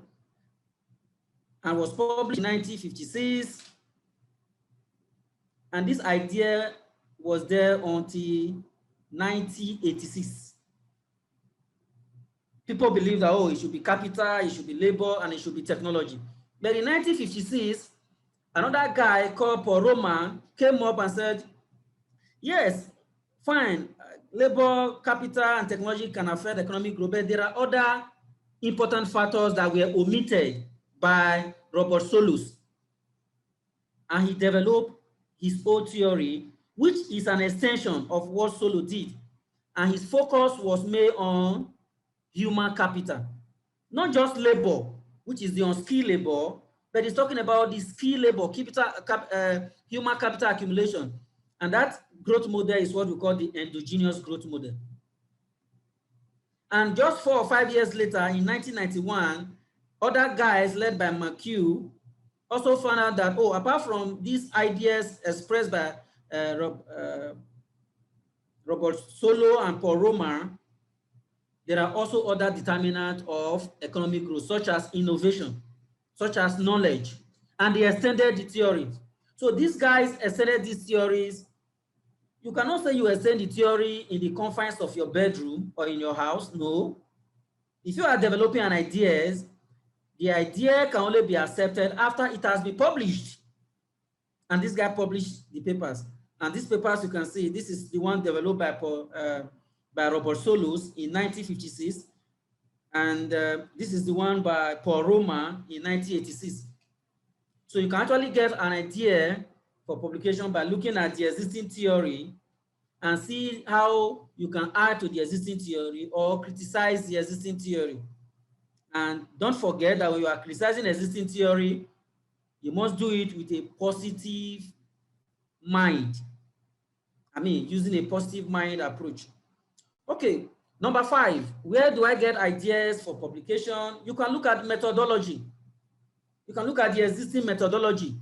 and was published in 1956. And this idea was there until 1986. People believe that, it should be capital, it should be labor, and it should be technology. But in 1956, another guy called Paul Roman came up and said, yes, fine, labor, capital, and technology can affect economic growth, but there are other important factors that were omitted by Robert Solus. And he developed his own theory, which is an extension of what Solus did. And his focus was made on human capital, not just labor, which is the unskilled labor, but he's talking about the skilled labor, human capital accumulation. And that growth model is what we call the endogenous growth model. And just 4 or 5 years later, in 1991, other guys led by McHugh also found out that, apart from these ideas expressed by Robert Solow and Paul Romer, there are also other determinants of economic growth, such as innovation, such as knowledge, and they extended the theory. So these guys extended these theories. You cannot say you extend the theory in the confines of your bedroom or in your house. No. If you are developing an idea, the idea can only be accepted after it has been published. And this guy published the papers. And these papers, you can see, this is the one developed by Robert Solus in 1956. And this is the one by Paul Romer in 1986. So you can actually get an idea for publication by looking at the existing theory and see how you can add to the existing theory or criticize the existing theory. And don't forget that when you are criticizing existing theory, you must do it with a positive mind. Using a positive mind approach. Okay, number 5, where do I get ideas for publication? You can look at methodology. You can look at the existing methodology.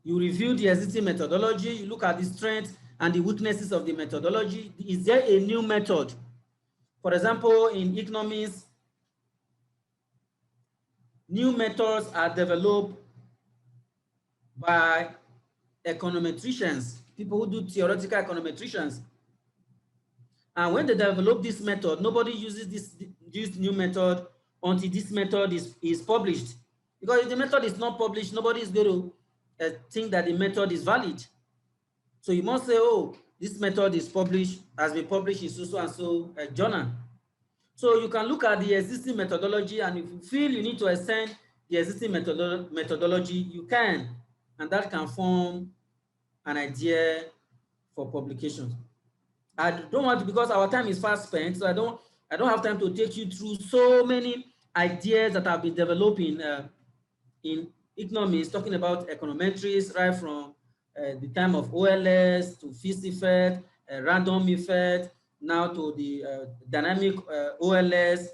You review the existing methodology, you look at the strengths and the weaknesses of the methodology. Is there a new method? For example, in economics, new methods are developed by econometricians, people who do theoretical econometricians. And when they develop this method, nobody uses this new method until this method is published. Because if the method is not published, nobody is going to think that the method is valid. So you must say, this method is published, has been published in so and so journal. So you can look at the existing methodology, and if you feel you need to extend the existing methodology, you can, and that can form an idea for publication. I don't want to, because our time is fast spent, so I don't have time to take you through so many ideas that have been developing in economics, talking about econometrics, right from the time of OLS to Fish effect, random effect, now to the dynamic OLS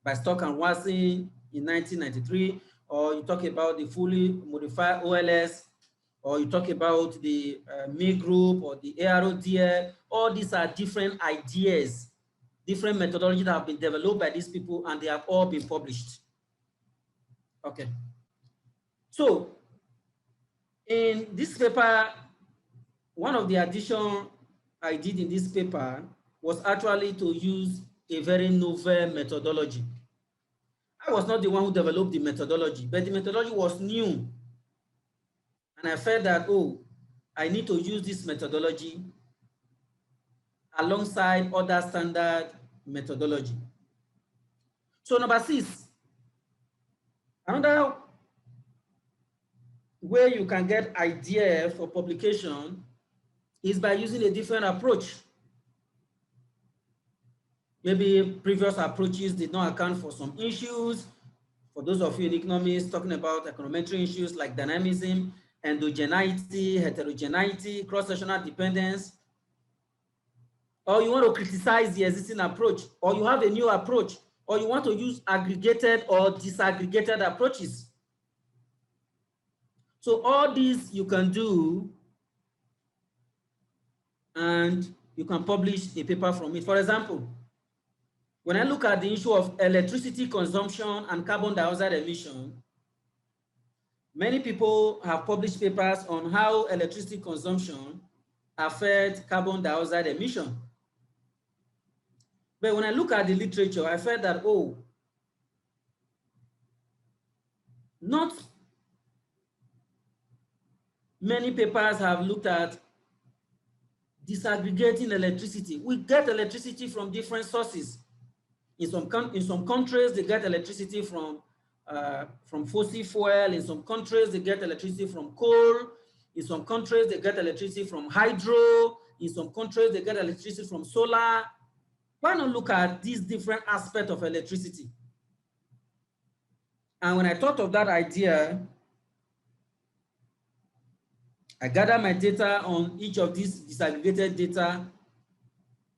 by Stock and Watson in 1993, or you talk about the fully modified OLS, or you talk about the ME group or the ARODL. All these are different ideas, different methodologies that have been developed by these people, and they have all been published. Okay. So in this paper, one of the additions I did in this paper was actually to use a very novel methodology. I was not the one who developed the methodology, but the methodology was new. And I felt that, oh, I need to use this methodology alongside other standard methodology. So number 6, another way you can get idea for publication is by using a different approach. Maybe previous approaches did not account for some issues. For those of you in economics talking about econometric issues like dynamism, endogeneity, heterogeneity, cross-sectional dependence, or you want to criticize the existing approach, or you have a new approach, or you want to use aggregated or disaggregated approaches. So all these you can do, and you can publish a paper from it. For example, when I look at the issue of electricity consumption and carbon dioxide emission, many people have published papers on how electricity consumption affects carbon dioxide emission. But when I look at the literature, I felt that, oh, not many papers have looked at disaggregating electricity. We get electricity from different sources. In some countries, they get electricity from fossil fuel. In some countries, they get electricity from coal. In some countries, they get electricity from hydro. In some countries, they get electricity from solar. Why not look at these different aspects of electricity? And when I thought of that idea, I gathered my data on each of these disaggregated data,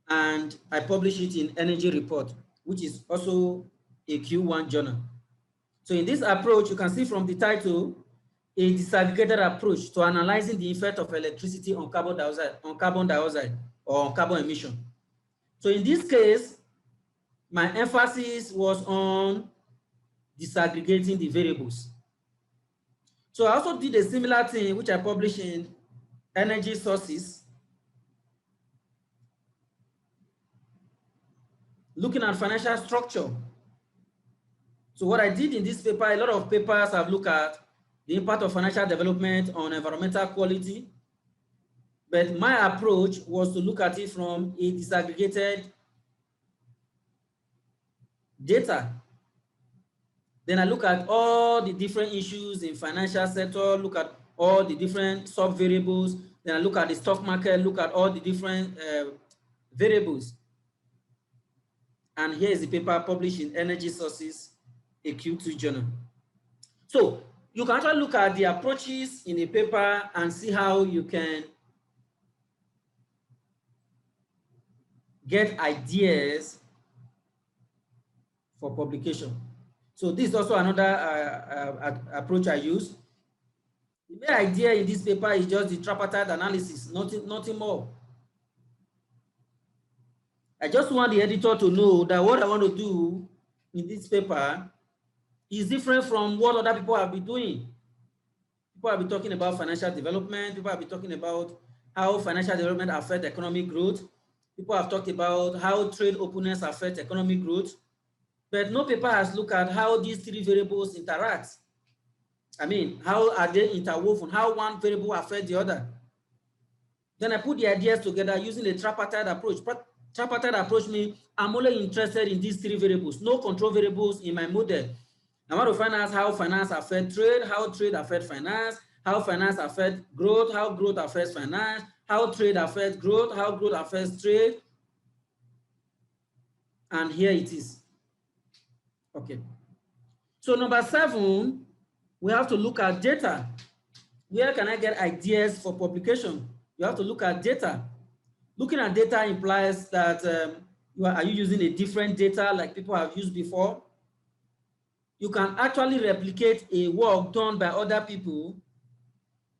and I publish it in Energy Report, which is also a Q1 journal. So in this approach, you can see from the title, a disaggregated approach to analyzing the effect of electricity on carbon dioxide or on carbon emission. So in this case, my emphasis was on disaggregating the variables. So I also did a similar thing, which I published in Energy Sources, looking at financial structure. So what I did in this paper, a lot of papers have looked at the impact of financial development on environmental quality, but my approach was to look at it from a disaggregated data. Then I look at all the different issues in financial sector, look at all the different sub-variables. Then I look at the stock market, look at all the different variables. And here is the paper published in Energy Sources, a Q2 journal. So you can actually look at the approaches in a paper and see how you can get ideas for publication. So this is also another approach I use. The main idea in this paper is just the tripartite analysis, nothing more. I just want the editor to know that what I want to do in this paper is different from what other people have been doing. People have been talking about financial development. People have been talking about how financial development affects economic growth. People have talked about how trade openness affects economic growth. But no paper has looked at how these three variables interact. I mean, how are they interwoven? How one variable affects the other? Then I put the ideas together using a tripartite approach. Tripartite approach means I'm only interested in these three variables, no control variables in my model. I want to find out how finance affects trade, how trade affects finance, how finance affects growth, how growth affects finance, how trade affects growth, how growth affects trade, And here it is. Okay. So number 7, we have to look at data. Where can I get ideas for publication? You have to look at data. Looking at data implies that are you using a different data like people have used before? You can actually replicate a work done by other people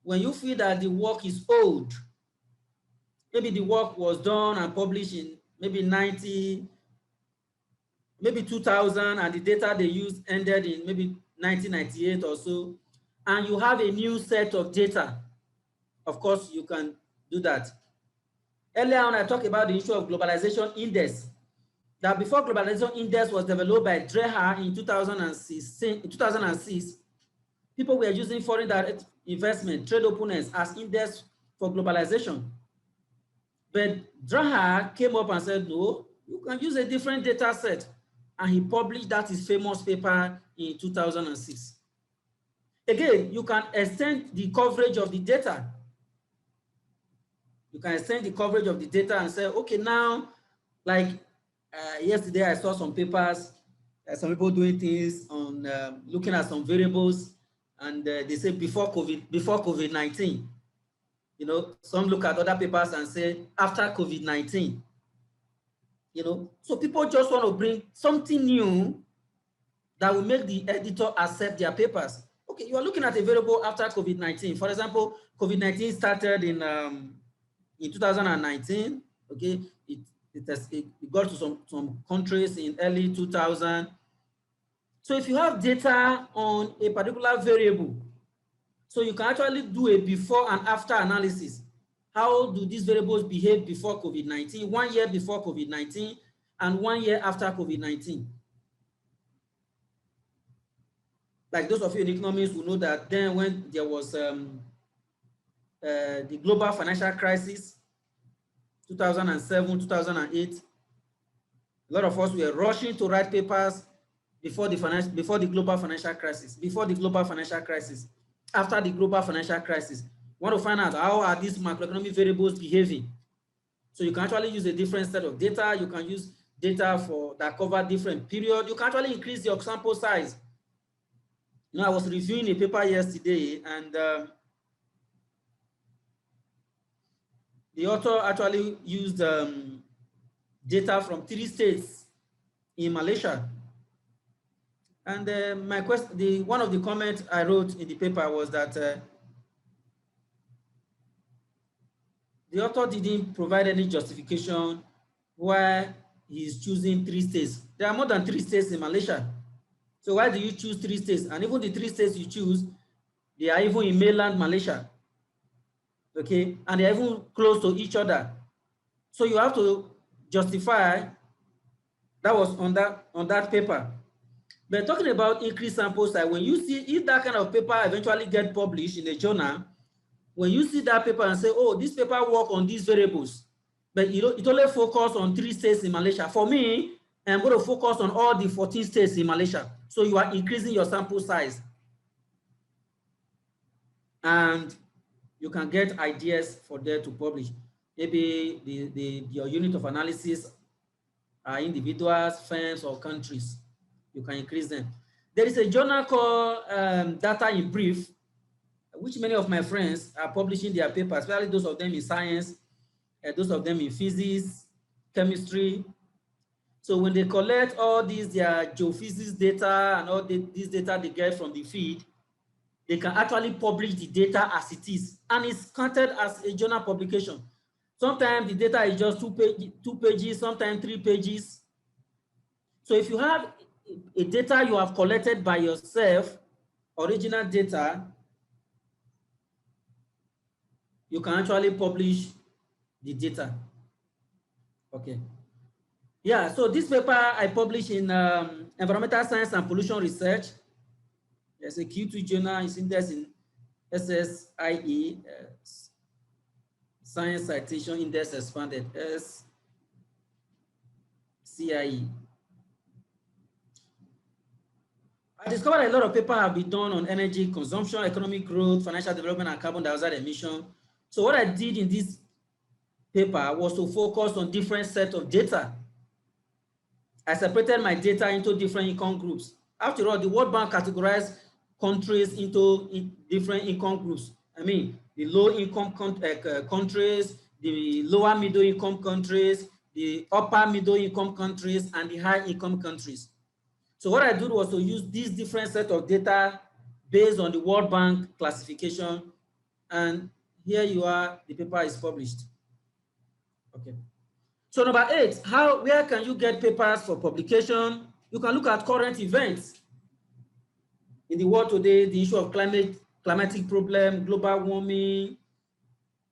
when you feel that the work is old. Maybe the work was done and published in maybe 2000, and the data they used ended in maybe 1998 or so, and you have a new set of data. Of course, you can do that. Earlier on, I talked about the issue of Globalization Index. That before Globalization Index was developed by Dreher in 2006, people were using foreign direct investment, trade openness as index for globalization. But Dreher came up and said, no, you can use a different data set. And he published that his famous paper in 2006. Again, you can extend the coverage of the data. You can extend the coverage of the data and say, okay, now, like yesterday I saw some papers, some people doing things on looking at some variables, and they say before COVID-19. You know, some look at other papers and say after COVID-19. You know, so people just want to bring something new that will make the editor accept their papers. Okay, you are looking at a variable after COVID-19. For example, COVID-19 started in 2019. Okay, it got to some countries in early 2000. So if you have data on a particular variable, so you can actually do a before and after analysis. How do these variables behave before COVID-19, 1 year before COVID-19, and 1 year after COVID-19? Like those of you in economics will know that then when there was the global financial crisis, 2007, 2008, a lot of us were rushing to write papers before the global financial crisis, after the global financial crisis. Want to find out how are these macroeconomic variables behaving. So you can actually use a different set of data. You can use data that cover different periods. You can actually increase your sample size. You know, I was reviewing a paper yesterday, and the author actually used data from 3 states in Malaysia. And one of the comments I wrote in the paper was that the author didn't provide any justification why he's choosing 3 states. There are more than 3 states in Malaysia. So why do you choose 3 states? And even the 3 states you choose, they are even in mainland Malaysia. Okay, and they're even close to each other. So you have to justify. That was on that paper. But talking about increased sample size, when you see if that kind of paper eventually get published in a journal, when you see that paper and say, oh, this paper work on these variables, but it only focus on 3 states in Malaysia. For me, I'm going to focus on all the 14 states in Malaysia. So you are increasing your sample size. And you can get ideas for there to publish. Maybe your unit of analysis are individuals, firms, or countries. You can increase them. There is a journal called Data in Brief, which many of my friends are publishing their papers, especially those of them in science, those of them in physics, chemistry. So when they collect all their geophysics data and all this data they get from the feed, they can actually publish the data as it is, and it's counted as a journal publication. Sometimes the data is just 2 pages, sometimes 3 pages. So if you have a data you have collected by yourself, original data, you can actually publish the data. Okay. Yeah, so this paper I published in Environmental Science and Pollution Research. There's a Q2 journal, it's indexed in SSIE, Science Citation Index Expanded, CIE. I discovered a lot of papers have been done on energy consumption, economic growth, financial development, and carbon dioxide emission. So what I did in this paper was to focus on different sets of data. I separated my data into different income groups. After all, the World Bank categorized countries into different income groups. I mean, the low income countries, the lower middle income countries, the upper middle income countries, and the high income countries. So what I did was to use these different set of data based on the World Bank classification. And here you are, the paper is published. Okay. So number 8, where can you get papers for publication? You can look at current events in the world today. The issue of climatic problem, global warming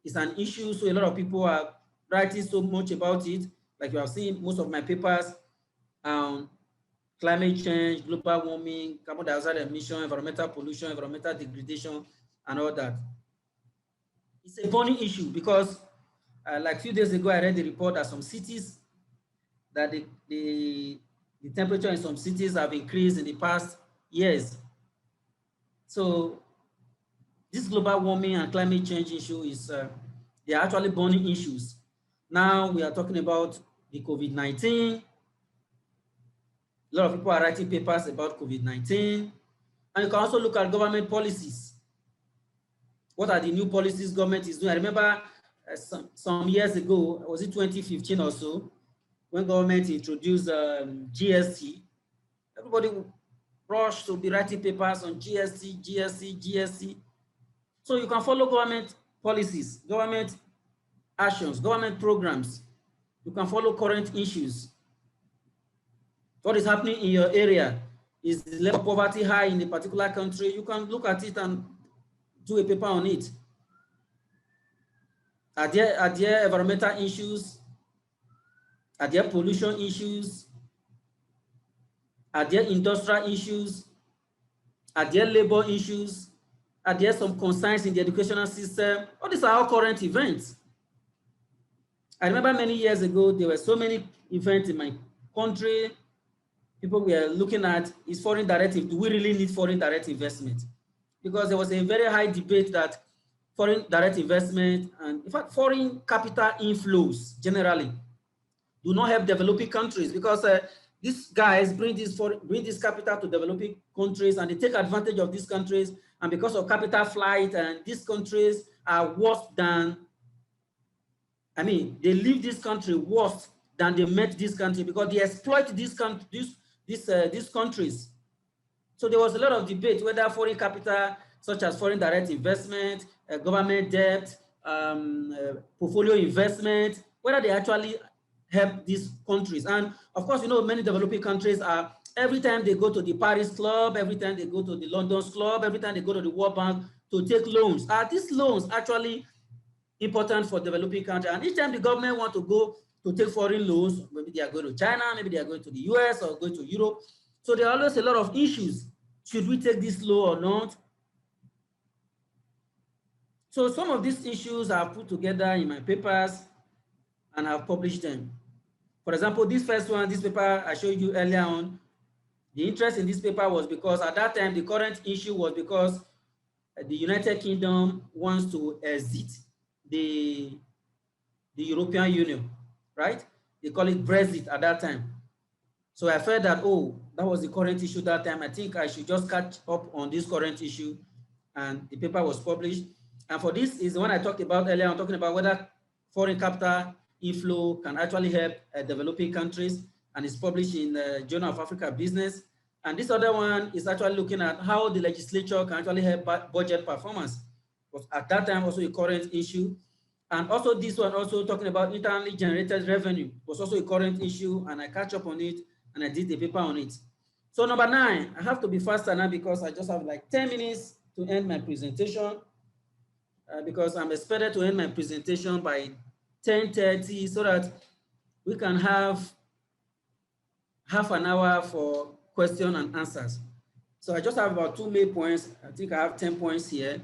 is an issue. So a lot of people are writing so much about it. Like you have seen most of my papers, climate change, global warming, carbon dioxide emission, environmental pollution, environmental degradation, and all that. It's a burning issue because like a few days ago, I read the report that some cities, that the temperature in some cities have increased in the past years. So this global warming and climate change issue is, they are actually burning issues. Now we are talking about the COVID-19. A lot of people are writing papers about COVID-19. And you can also look at government policies. What are the new policies government is doing? I remember some years ago, was it 2015 or so, when government introduced GST, everybody rushed to be writing papers on GST. So you can follow government policies, government actions, government programs. You can follow current issues. What is happening in your area? Is the level of poverty high in a particular country? You can look at it and do a paper on it. Are there environmental issues? Are there pollution issues? Are there industrial issues? Are there labor issues? Are there some concerns in the educational system? All these are all current events. I remember many years ago, there were so many events in my country. People were looking at, is foreign direct, do we really need foreign direct investment? Because there was a very high debate that foreign direct investment, and in fact, foreign capital inflows generally do not help developing countries, because these guys bring this capital to developing countries, and they take advantage of these countries, and because of capital flight, and these countries are worse than, I mean, they leave this country worse than they met this country, because they exploit these countries. So there was a lot of debate whether foreign capital, such as foreign direct investment, government debt, portfolio investment, whether they actually help these countries. And of course, you know, many developing countries are, every time they go to the Paris Club, every time they go to the London Club, every time they go to the World Bank to take loans, are these loans actually important for developing countries? And each time the government want to go to take foreign loans, maybe they are going to China, maybe they are going to the US or going to Europe. So there are always a lot of issues. Should we take this loan or not? So some of these issues I've put together in my papers and I've published them. For example, this first one, this paper I showed you earlier on, the interest in this paper was because at that time, the current issue was because the United Kingdom wants to exit the European Union, right? They call it Brexit at that time. So I felt that, oh, that was the current issue that time. I think I should just catch up on this current issue, and the paper was published. And for this is the one I talked about earlier. I'm talking about whether foreign capital inflow can actually help developing countries, and it's published in the Journal of Africa Business. And this other one is actually looking at how the legislature can actually help budget performance. Was at that time also a current issue. And also this one also talking about internally generated revenue was also a current issue, and I catch up on it and I did a paper on it. So number 9, I have to be faster now because I just have like 10 minutes to end my presentation, because I'm expected to end my presentation by 10:30 so that we can have half an hour for question and answers. So I just have about 2 main points. I think I have 10 points here.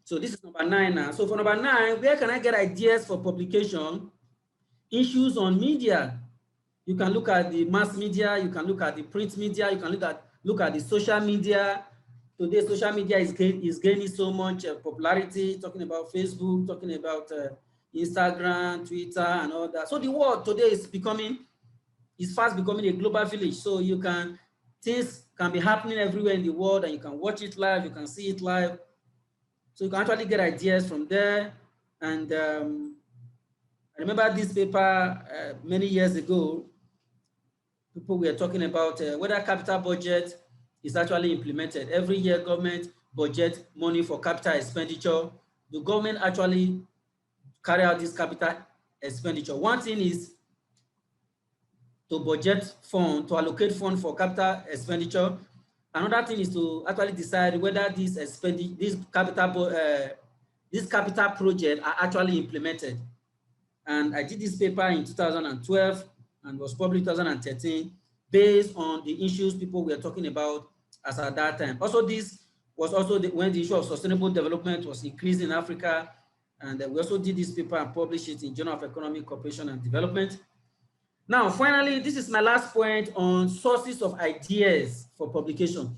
So this is number 9 now. So for number 9, where can I get ideas for publication? Issues on media. You can look at the mass media, you can look at the print media, you can look at the social media. Today, social media is gaining so much popularity, talking about Facebook, talking about Instagram, Twitter, and all that. So the world today is becoming is fast becoming a global village. So things can be happening everywhere in the world, and you can watch it live, you can see it live. So you can actually get ideas from there. And I remember this paper many years ago, people were talking about whether capital budget is actually implemented. Every year, government budget money for capital expenditure. The government actually carry out this capital expenditure. One thing is to budget fund, to allocate fund for capital expenditure. Another thing is to actually decide whether this capital project are actually implemented. And I did this paper in 2012 and was published in 2013 based on the issues people were talking about as at that time. Also, this was also when the issue of sustainable development was increasing in Africa. And we also did this paper and published it in Journal of Economic Cooperation and Development. Now, finally, this is my last point on sources of ideas for publication.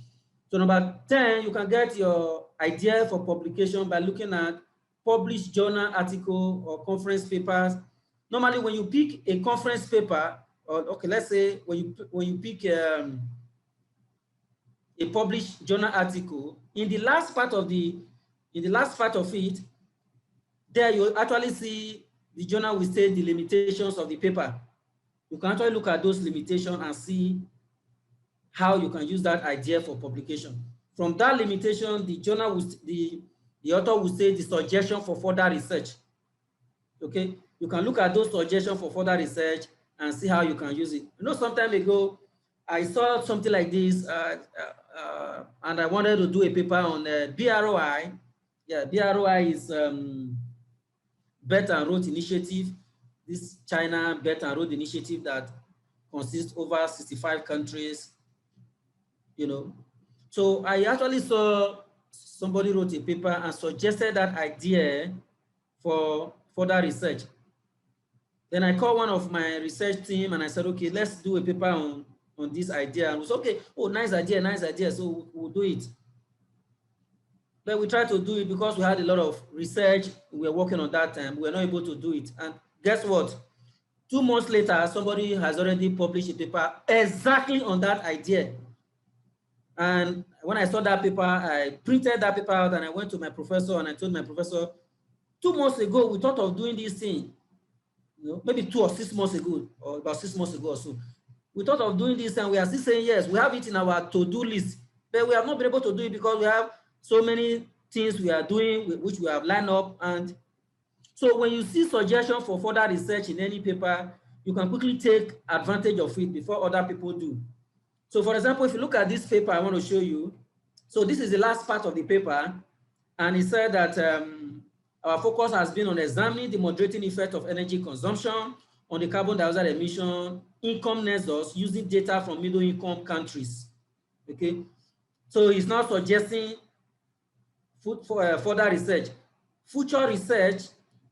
So number 10, you can get your idea for publication by looking at published journal article or conference papers. Normally, when you pick a conference paper, or okay, let's say when you pick a published journal article, in the last part of it, there you actually see the journal will say the limitations of the paper. You can actually look at those limitations and see how you can use that idea for publication. From that limitation, the journal the author will say the suggestion for further research. Okay, you can look at those suggestions for further research and see how you can use it. You know, some time ago, I saw something like this, and I wanted to do a paper on BROI. Yeah, BROI is Belt and Road Initiative. This China Belt and Road Initiative that consists over 65 countries, you know. So I actually saw somebody wrote a paper and suggested that idea for further research. Then I called one of my research team and I said, okay, let's do a paper on this idea. And we said, okay, oh, nice idea. So we'll do it. But we tried to do it because we had a lot of research. We were working on that time. We were not able to do it. And guess what? 2 months later, somebody has already published a paper exactly on that idea. And when I saw that paper, I printed that paper out and I went to my professor and I told my professor, 2 months ago, we thought of doing this thing. You know, maybe 2 or 6 months ago, or about 6 months ago or so. We thought of doing this and we are still saying yes, we have it in our to-do list, but we have not been able to do it because we have so many things we are doing, which we have lined up. And so when you see suggestions for further research in any paper, you can quickly take advantage of it before other people do. So for example, if you look at this paper I want to show you, so this is the last part of the paper, and it said that our focus has been on examining the moderating effect of energy consumption on the carbon dioxide emission income nexus using data from middle income countries. Okay, so it's not suggesting further research. Future research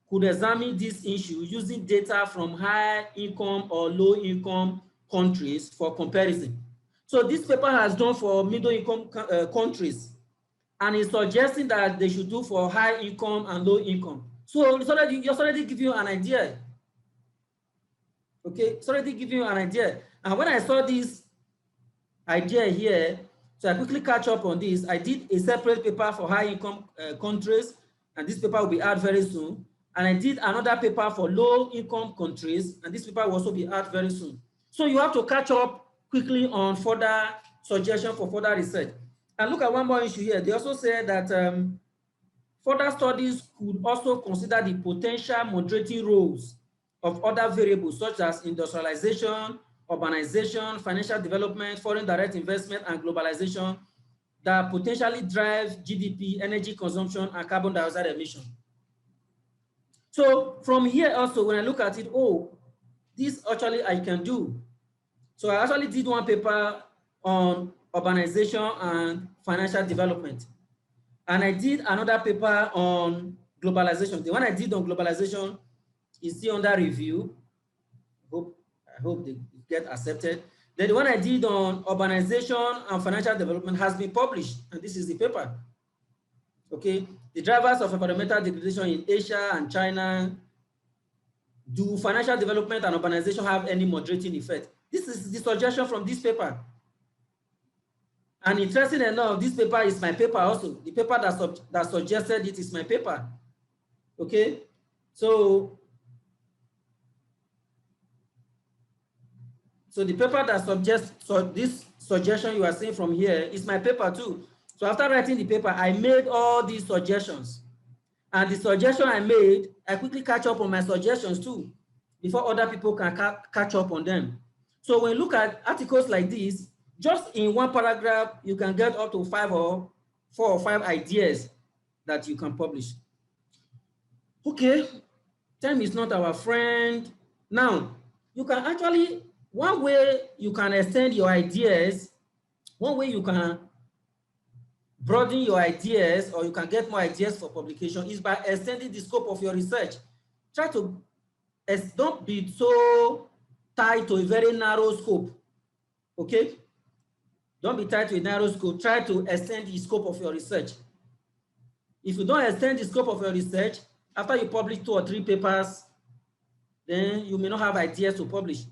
could examine this issue using data from high income or low income countries for comparison. So this paper has done for middle income countries, and it's suggesting that they should do for high income and low income. So it's already giving you an idea. Okay, it's already giving you an idea. And when I saw this idea here, so I quickly catch up on this. I did a separate paper for high income countries, and this paper will be out very soon. And I did another paper for low income countries, and this paper will also be out very soon. So you have to catch up quickly on further suggestion for further research. And look at one more issue here. They also said that further studies could also consider the potential moderating roles of other variables such as industrialization, urbanization, financial development, foreign direct investment, and globalization that potentially drive GDP, energy consumption, and carbon dioxide emission. So from here also, when I look at it, oh, this actually I can do. So I actually did one paper on urbanization and financial development. And I did another paper on globalization. The one I did on globalization is still under review. I hope they get accepted. Then the one I did on urbanization and financial development has been published, and this is the paper. Okay, the drivers of environmental degradation in Asia and China. Do financial development and urbanization have any moderating effect? This is the suggestion from this paper. And interesting enough, this paper is my paper also. The paper that suggested it is my paper. Okay, so the paper that suggests, so this suggestion you are seeing from here is my paper too. So after writing the paper, I made all these suggestions. And the suggestion I made, I quickly catch up on my suggestions too, before other people can catch up on them. So when you look at articles like this, just in one paragraph, you can get up to 4 or 5 ideas that you can publish. Okay, time is not our friend. Now, you can actually, one way you can extend your ideas, one way you can broaden your ideas or you can get more ideas for publication is by extending the scope of your research. Try to, don't be so tied to a very narrow scope, okay? Don't be tied to a narrow scope. Try to extend the scope of your research. If you don't extend the scope of your research, after you publish 2 or 3 papers, then you may not have ideas to publish.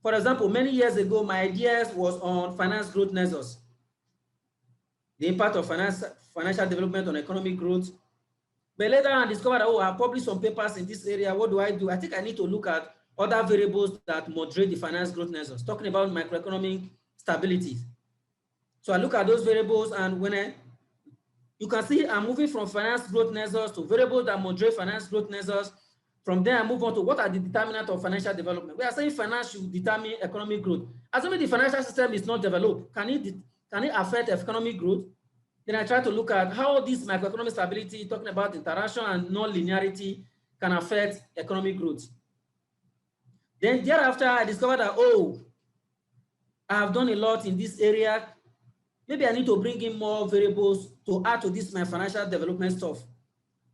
For example, many years ago, my ideas was on finance growth nexus, the impact of financial development on economic growth. But later I discovered, oh, I published some papers in this area. What do? I think I need to look at other variables that moderate the finance growth nexus, talking about macroeconomic stability. So I look at those variables, and when you can see I'm moving from finance growth nexus to variables that moderate finance growth nexus. From there, I move on to what are the determinants of financial development. We are saying finance should determine economic growth. Assuming the financial system is not developed, can it affect economic growth? Then I try to look at how this macroeconomic stability, talking about interaction and non-linearity, can affect economic growth. Then thereafter, I discovered that, oh, I have done a lot in this area. Maybe I need to bring in more variables to add to this my financial development stuff.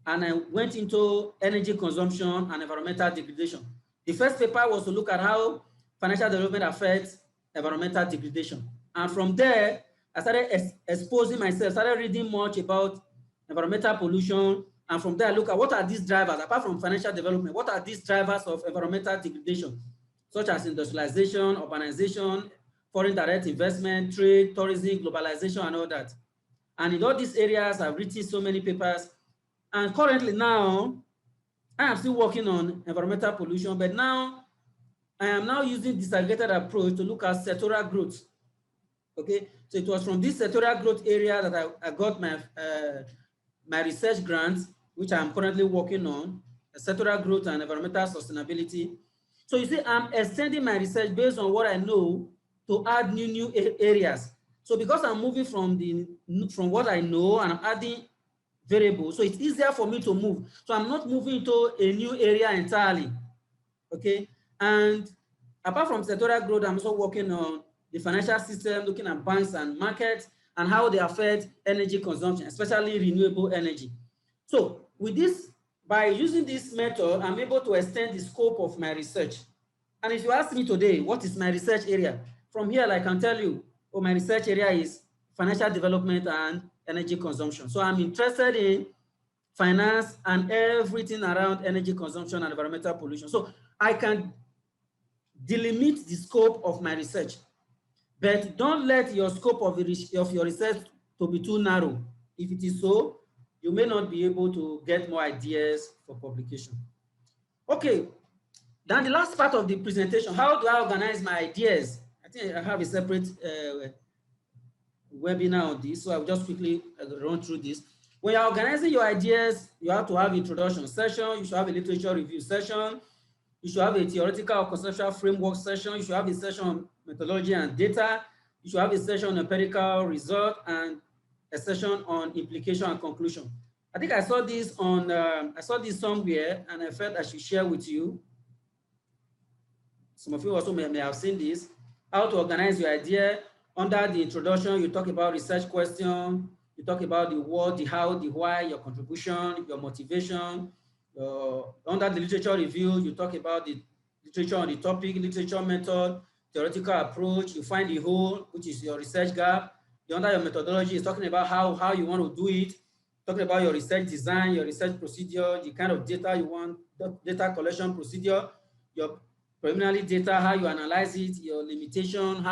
And I went into energy consumption and environmental degradation. The first paper was to look at how financial development affects environmental degradation. And from there, I started exposing myself, started reading much about environmental pollution. And from there, I look at what are these drivers, apart from financial development, what are these drivers of environmental degradation, such as industrialization, urbanization, foreign direct investment, trade, tourism, globalization, and all that. And in all these areas, I've written so many papers. And currently now, I am still working on environmental pollution, but now I am now using disaggregated approach to look at sectoral growth. Okay, so it was from this sectoral growth area that I got my my research grants, which I'm currently working on, sectoral growth and environmental sustainability. So you see, I'm extending my research based on what I know to add new areas. So because I'm moving from what I know and I'm adding variables, so it's easier for me to move. So I'm not moving into a new area entirely. Okay, and apart from sectoral growth, I'm also working on the financial system, looking at banks and markets and how they affect energy consumption, especially renewable energy. So with this, by using this method, I'm able to extend the scope of my research. And if you ask me today, what is my research area? From here, I can tell you, oh, my research area is financial development and energy consumption. So I'm interested in finance and everything around energy consumption and environmental pollution. So I can delimit the scope of my research, but don't let your scope of your research to be too narrow. If it is so, you may not be able to get more ideas for publication. Okay, then the last part of the presentation, how do I organize my ideas? I think I have a separate webinar on this, so I'll just quickly run through this. When you're organizing your ideas, you have to have introduction session, you should have a literature review session, you should have a theoretical or conceptual framework session, you should have a session on methodology and data, you should have a session on empirical result, and a session on implication and conclusion. I think I saw this on, I saw this somewhere, and I felt I should share with you. Some of you also may have seen this. How to organize your idea. Under the introduction, you talk about research question, you talk about the what, the how, the why, your contribution, your motivation. Under the literature review, you talk about the literature on the topic, literature method, theoretical approach. You find the whole, which is your research gap. Under your methodology is talking about how you want to do it, talking about your research design, your research procedure, the kind of data you want, data collection procedure, your preliminary data, how you analyze it, your limitation,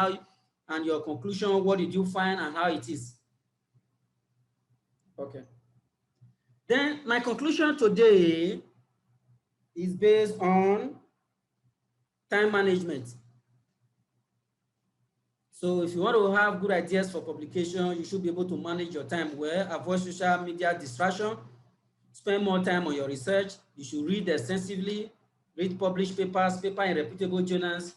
and your conclusion, what did you find and how it is. Okay. Then my conclusion today is based on time management. So if you want to have good ideas for publication, you should be able to manage your time well, avoid social media distraction, spend more time on your research. You should read extensively, read published papers, paper in reputable journals.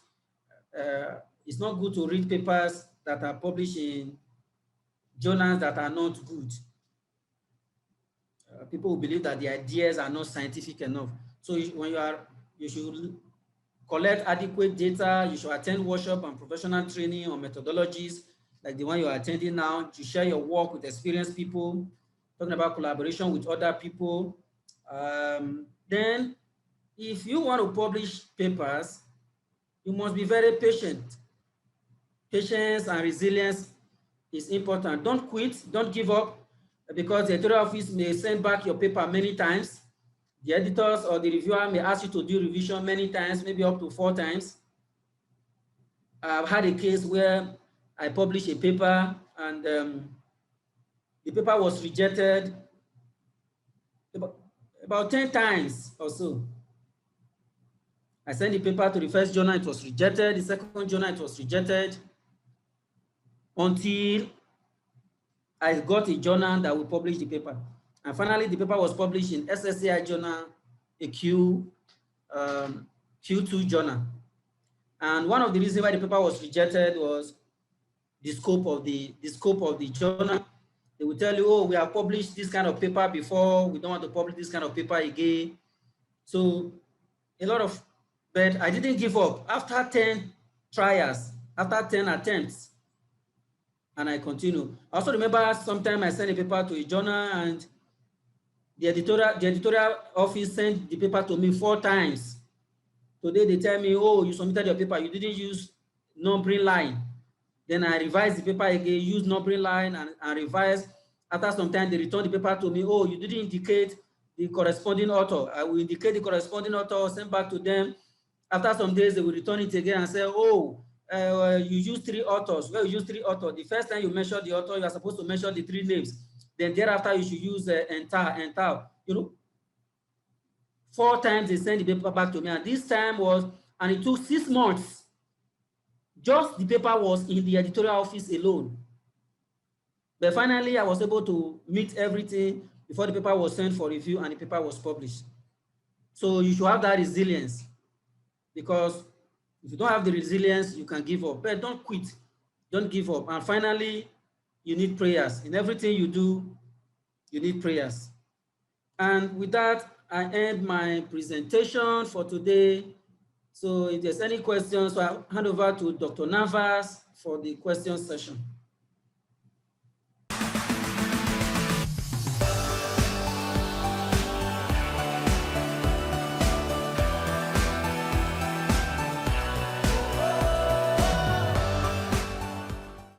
It's not good to read papers that are published in journals that are not good. People will believe that the ideas are not scientific enough. So you should collect adequate data. You should attend workshop and professional training on methodologies like the one you are attending now, to share your work with experienced people, talking about collaboration with other people. Then if you want to publish papers, you must be very patient. Patience and resilience is important. Don't quit, don't give up, because the editorial office may send back your paper many times. The editors or the reviewer may ask you to do revision many times, maybe up to 4 times. I've had a case where I published a paper and the paper was rejected about 10 times or so. I sent the paper to the first journal, it was rejected. The second journal, it was rejected, until I got a journal that will publish the paper. And finally, the paper was published in SSCI journal, a Q2 journal. And one of the reasons why the paper was rejected was the scope of the journal. They will tell you, oh, we have published this kind of paper before, we don't want to publish this kind of paper again. So but I didn't give up. After 10 trials, after 10 attempts, and I continue. I also remember sometime I sent a paper to a journal and the editorial office sent the paper to me 4 times. Today they tell me, oh, you submitted your paper, you didn't use numbering line. Then I revised the paper again, use numbering line and revise. After some time, they returned the paper to me, oh, you didn't indicate the corresponding author. I will indicate the corresponding author, send back to them. After some days, they will return it again and say, oh, you used 3 authors. Well, you used 3 authors. The first time you mentioned the author, you are supposed to mention the 3 names. Then thereafter, you should use entire, 4 times they sent the paper back to me. And this time and it took 6 months. Just the paper was in the editorial office alone. But finally, I was able to meet everything before the paper was sent for review and the paper was published. So you should have that resilience, because if you don't have the resilience, you can give up. But don't quit, don't give up. And finally, you need prayers. In everything you do, you need prayers. And with that, I end my presentation for today. So if there's any questions, I'll hand over to Dr. Navaz for the question session.